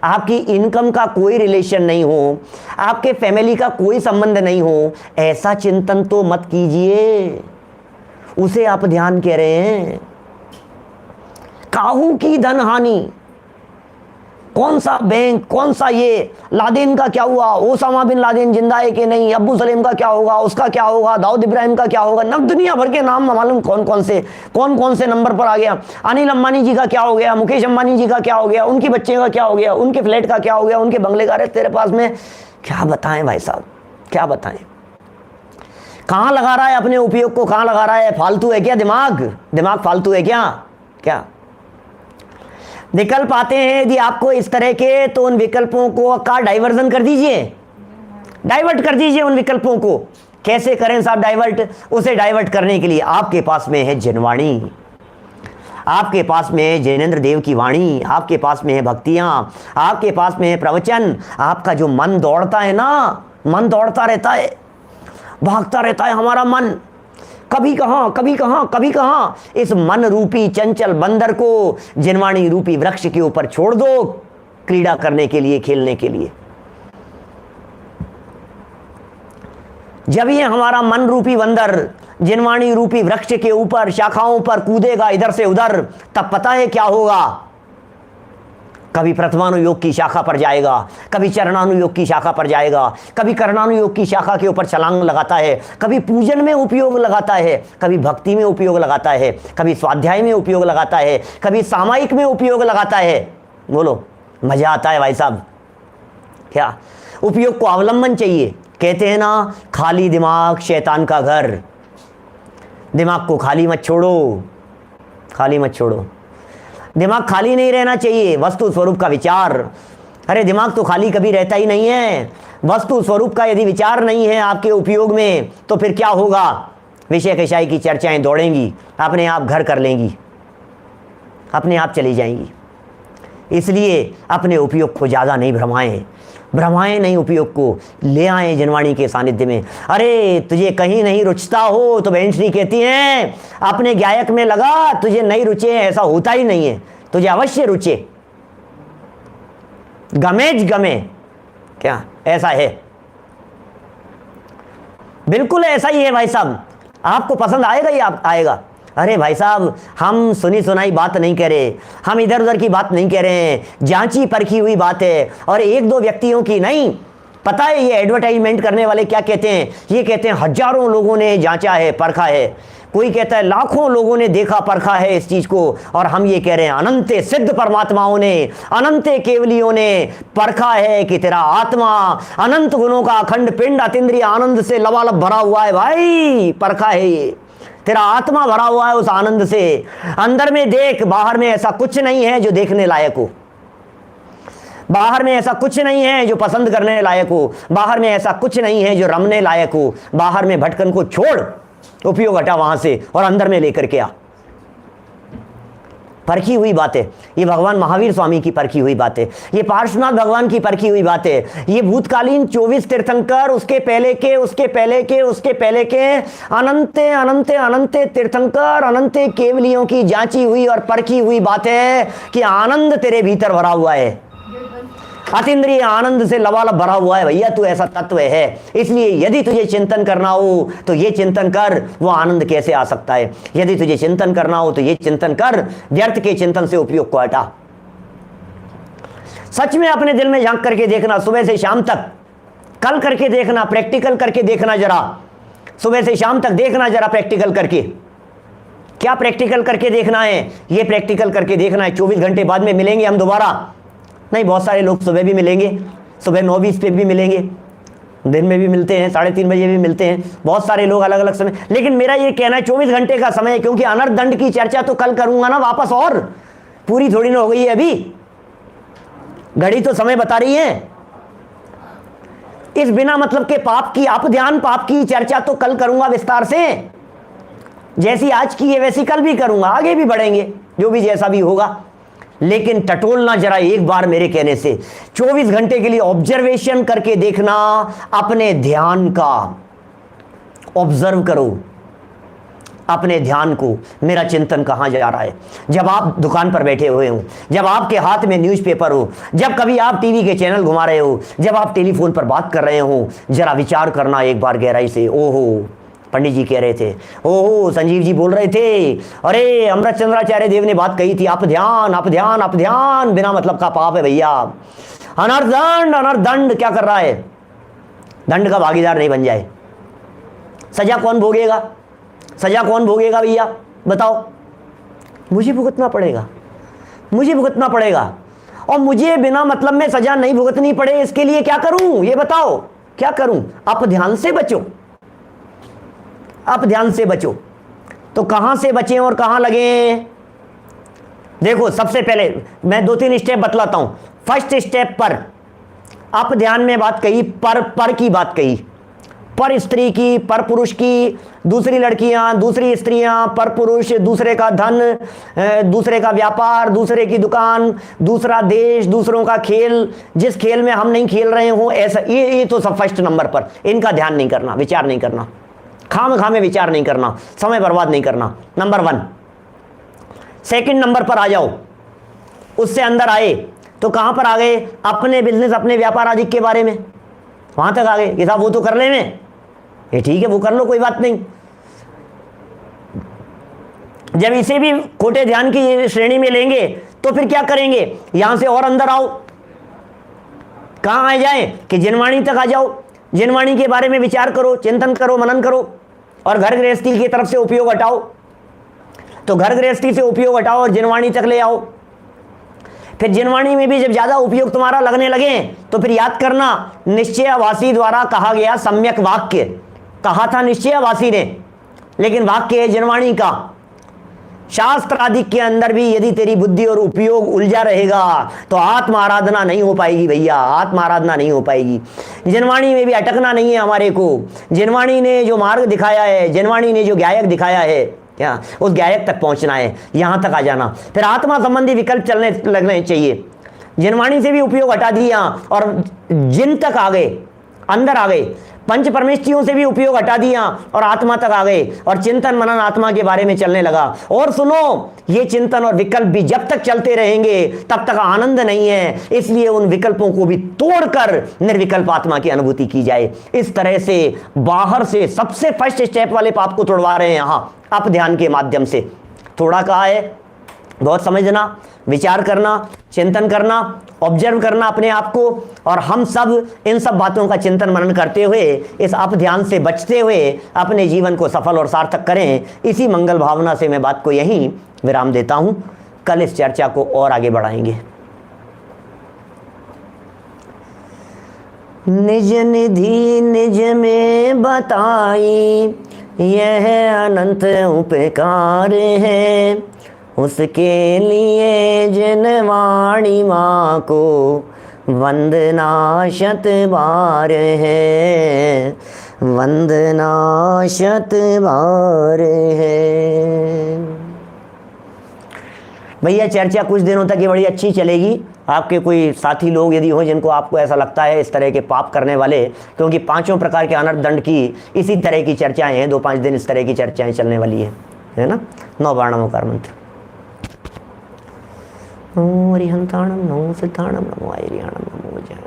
आपकी इनकम का कोई रिलेशन नहीं हो, आपके फैमिली का कोई संबंध नहीं हो, ऐसा चिंतन तो मत कीजिए। उसे आप ध्यान कह रहे हैं। काहू की धन हानि, कौन सा बैंक, कौन सा ये लादेन का क्या हुआ, ओसामा बिन लादेन जिंदा है कि नहीं, अब्बू सलेम का क्या होगा, उसका क्या होगा, दाऊद इब्राहिम का क्या होगा, नब दुनिया भर के नाम मालूम कौन कौन से नंबर पर आ गया। अनिल अंबानी जी का क्या हो गया, मुकेश अंबानी जी का क्या हो गया, उनकी बच्चे का क्या हो गया, उनके फ्लैट का क्या हो गया, उनके बंगले का। अरे तेरे पास में क्या बताएं भाई साहब, क्या बताएं। कहाँ लगा रहा है अपने उपयोग को, कहाँ लगा रहा है? फालतू है क्या दिमाग फालतू है क्या? विकल्प आते हैं यदि आपको इस तरह के, तो उन विकल्पों को का डाइवर्जन कर दीजिए, डाइवर्ट कर दीजिए उन विकल्पों को। कैसे करें साहब डाइवर्ट? उसे डाइवर्ट करने के लिए आपके पास में है जनवाणी, आपके पास में है जैनेंद्र देव की वाणी, आपके पास में है भक्तियां, आपके पास में है प्रवचन। आपका जो मन दौड़ता है ना, मन दौड़ता रहता है, भागता रहता है हमारा मन, कभी कहां। इस मन रूपी चंचल बंदर को जिनवाणी रूपी वृक्ष के ऊपर छोड़ दो, क्रीड़ा करने के लिए, खेलने के लिए। जब ये हमारा मन रूपी बंदर जिनवाणी रूपी वृक्ष के ऊपर शाखाओं पर कूदेगा इधर से उधर, तब पता है क्या होगा? कभी प्रथमानुयोग की शाखा पर जाएगा, कभी चरणानुयोग की शाखा पर जाएगा, कभी कर्णानुयोग की शाखा के ऊपर छलांग लगाता है, कभी पूजन में उपयोग लगाता है, कभी भक्ति में उपयोग लगाता है, कभी स्वाध्याय में उपयोग लगाता है, कभी सामायिक में उपयोग लगाता है। बोलो, मजा आता है भाई साहब? क्या उपयोग को अवलंबन चाहिए। कहते हैं ना, खाली दिमाग शैतान का घर। दिमाग को खाली मत छोड़ो, खाली मत छोड़ो। दिमाग खाली नहीं रहना चाहिए, वस्तु स्वरूप का विचार। अरे दिमाग तो खाली कभी रहता ही नहीं है। वस्तु स्वरूप का यदि विचार नहीं है आपके उपयोग में, तो फिर क्या होगा? विषय कषाय की चर्चाएं दौड़ेंगी, अपने आप घर कर लेंगी, अपने आप चली जाएंगी। इसलिए अपने उपयोग को ज़्यादा नहीं भ्रमाएं नहीं, उपयोग को ले आए जनवाणी के सानिध्य में। अरे तुझे कहीं नहीं रुचता हो तो बहनश्री कहती हैं अपने गायक में लगा, तुझे नहीं रुचे, ऐसा होता ही नहीं है, तुझे अवश्य रुचे, गमे क्या? ऐसा है, बिल्कुल ऐसा ही है भाई साहब। आपको पसंद आएगा ही आएगा। अरे भाई साहब, हम सुनी सुनाई बात नहीं कह रहे, हम इधर उधर की बात नहीं कह रहे हैं, जांची परखी हुई बात है। और एक दो व्यक्तियों की नहीं, पता है ये एडवर्टाइजमेंट करने वाले क्या कहते हैं? ये कहते हैं हजारों लोगों ने जांचा है, परखा है। कोई कहता है लाखों लोगों ने देखा परखा है इस चीज को। और हम ये कह रहे हैं अनंत सिद्ध परमात्माओं ने, अनंत केवलियों ने परखा है कि तेरा आत्मा अनंत गुणों का अखंड पिंड अतीन्द्रिय आनंद से लबालब भरा हुआ है। भाई परखा है, ये तेरा आत्मा भरा हुआ है उस आनंद से। अंदर में देख, बाहर में ऐसा कुछ नहीं है जो देखने लायक हो, बाहर में ऐसा कुछ नहीं है जो पसंद करने लायक हो, बाहर में ऐसा कुछ नहीं है जो रमने लायक हो। बाहर में भटकन को छोड़, उपयोग हटा वहां से और अंदर में लेकर के आ। परखी हुई बातें, ये भगवान महावीर स्वामी की परखी हुई बातें, ये पार्श्वनाथ भगवान की परखी हुई बातें, ये भूतकालीन 24 तीर्थंकर, उसके पहले के अनंत अनंत अनंत तीर्थंकर, अनंत केवलियों की जांची हुई और परखी हुई बात है कि आनंद तेरे भीतर भरा हुआ है, अतीन्द्रिय आनंद से लबालब भरा हुआ है। भैया तू ऐसा तत्व है। इसलिए यदि तुझे चिंतन करना हो तो ये चिंतन कर, वो आनंद कैसे आ सकता है। यदि तुझे चिंतन करना हो तो ये चिंतन कर, व्यर्थ के चिंतन से उपयोग को हटा। सच में अपने दिल में झांक करके देखना, सुबह से शाम तक, कल करके देखना, प्रैक्टिकल करके देखना जरा, सुबह से शाम तक देखना जरा प्रैक्टिकल करके। क्या प्रैक्टिकल करके देखना है? ये प्रैक्टिकल करके देखना है। 24 घंटे बाद में मिलेंगे हम दोबारा नहीं, बहुत सारे लोग सुबह भी मिलेंगे, सुबह 9:20 पे भी मिलेंगे, दिन में भी मिलते हैं, 3:30 बजे भी मिलते हैं, बहुत सारे लोग अलग अलग समय। लेकिन मेरा ये कहना है 24 घंटे का समय है, क्योंकि अनर्थ दंड की चर्चा तो कल करूंगा ना वापस, और पूरी थोड़ी ना हो गई है अभी, घड़ी तो समय बता रही है। इस बिना मतलब के पाप की, अपध्यान पाप की चर्चा तो कल करूंगा विस्तार से, जैसी आज की है वैसी कल भी करूंगा, आगे भी बढ़ेंगे, जो भी जैसा भी होगा। लेकिन टटोलना जरा एक बार मेरे कहने से, 24 घंटे के लिए ऑब्जर्वेशन करके देखना, अपने ध्यान का ऑब्जर्व करो, अपने ध्यान को, मेरा चिंतन कहाँ जा रहा है। जब आप दुकान पर बैठे हुए हो, जब आपके हाथ में न्यूज़पेपर हो, जब कभी आप टीवी के चैनल घुमा रहे हो, जब आप टेलीफोन पर बात कर रहे हो, जरा विचार करना एक बार गहराई से। ओहो, पंडित जी कह रहे थे, ओहो संजीव जी बोल रहे थे, अरे अमृतचंद्राचार्य देव ने बात कही थी, आप ध्यान आप ध्यान आप ध्यान, बिना मतलब का पाप है भैया। अनर्दंड अनर्दंड क्या कर रहा है, दंड का भागीदार नहीं बन जाए। सजा कौन भोगेगा, सजा कौन भोगेगा भैया बताओ। मुझे भुगतना पड़ेगा, मुझे भुगतना पड़ेगा। और मुझे बिना मतलब में सजा नहीं भुगतनी पड़े, इसके लिए क्या करूं ये बताओ, क्या करूं। आप ध्यान से बचो, आप ध्यान से बचो। तो कहां से बचें और कहां लगे। देखो सबसे पहले मैं 2-3 स्टेप बतलाता हूं। फर्स्ट स्टेप पर आप ध्यान में बात कही, पर की बात कही, पर स्त्री की, पर पुरुष की, दूसरी लड़कियां, दूसरी स्त्रियां, पर पुरुष, दूसरे का धन, दूसरे का व्यापार, दूसरे की दुकान, दूसरा देश, दूसरों का खेल, जिस खेल में हम नहीं खेल रहे हो ऐसा। ये तो सब फर्स्ट नंबर पर, इनका ध्यान नहीं करना, विचार नहीं करना, खाम में विचार नहीं करना, समय बर्बाद नहीं करना, नंबर 1। सेकंड नंबर पर आ जाओ, उससे अंदर आए तो कहां पर आ गए, अपने बिजनेस अपने व्यापार आदि के बारे में, वहां तक आ गए कि साहब वो तो कर ले में, ये ठीक है वो कर लो कोई बात नहीं। जब इसे भी खोटे ध्यान की श्रेणी में लेंगे तो फिर क्या करेंगे, यहां से और अंदर आओ, कहां आ जाए कि जिनवाणी तक आ जाओ। जिनवाणी के बारे में विचार करो, चिंतन करो, मनन करो और घर गृहस्थी की तरफ से उपयोग हटाओ। तो घर गृहस्थी से उपयोग हटाओ और जिनवाणी तक ले आओ। फिर जिनवाणी में भी जब ज्यादा उपयोग तुम्हारा लगने लगे तो फिर याद करना, निश्चयवासी द्वारा कहा गया सम्यक वाक्य, कहा था निश्चयवासी ने, लेकिन वाक्य है जिनवाणी का। शास्त्र आदि के अंदर भी यदि तेरी बुद्धि और उपयोग उलझा रहेगा तो आत्म आराधना नहीं हो पाएगी भैया, आत्म आराधना नहीं हो पाएगी। जिनवाणी में भी अटकना नहीं है हमारे को। जिनवाणी ने जो मार्ग दिखाया है, जिनवाणी ने जो गायक दिखाया है, क्या उस गायक तक पहुंचना है, यहां तक आ जाना। फिर आत्मा संबंधी विकल्प चलने लगने चाहिए। जिनवाणी से भी उपयोग हटा दिया और जिन तक आ गए, अंदर आ गए। पंच परमेष्ठियों से भी उपयोग हटा दिया और आत्मा तक आ गए और चिंतन मनन आत्मा के बारे में चलने लगा। और सुनो, ये चिंतन और विकल्प भी जब तक चलते रहेंगे तब तक आनंद नहीं है, इसलिए उन विकल्पों को भी तोड़कर निर्विकल्प आत्मा की अनुभूति की जाए। इस तरह से बाहर से सबसे फर्स्ट स्टेप वाले पाप को तोड़वा रहे हैं यहां आप ध्यान के माध्यम से। थोड़ा कहा है, बहुत समझना, विचार करना, चिंतन करना, ऑब्जर्व करना अपने आप को। और हम सब इन सब बातों का चिंतन मनन करते हुए, इस आप ध्यान से बचते हुए अपने जीवन को सफल और सार्थक करें। इसी मंगल भावना से मैं बात को यहीं विराम देता हूं। कल इस चर्चा को और आगे बढ़ाएंगे। निज निधि निज में बताई, यह अनंत उपकार है, उसके लिए जिनवाणी माँ को वंदना शत बार है, वंदना शत बार है। भैया चर्चा कुछ दिनों तक ये बड़ी अच्छी चलेगी। आपके कोई साथी लोग यदि हो जिनको आपको ऐसा लगता है इस तरह के पाप करने वाले, क्योंकि 5 प्रकार के अनर्थ दंड की इसी तरह की चर्चाएं हैं, 2-5 दिन इस तरह की चर्चाएं चलने वाली है ना। 9 बाणमोकार मंत्र। नमो अरिहंताणम, नमो सिद्धाणम, नमो आयरियाणम, नमो जय।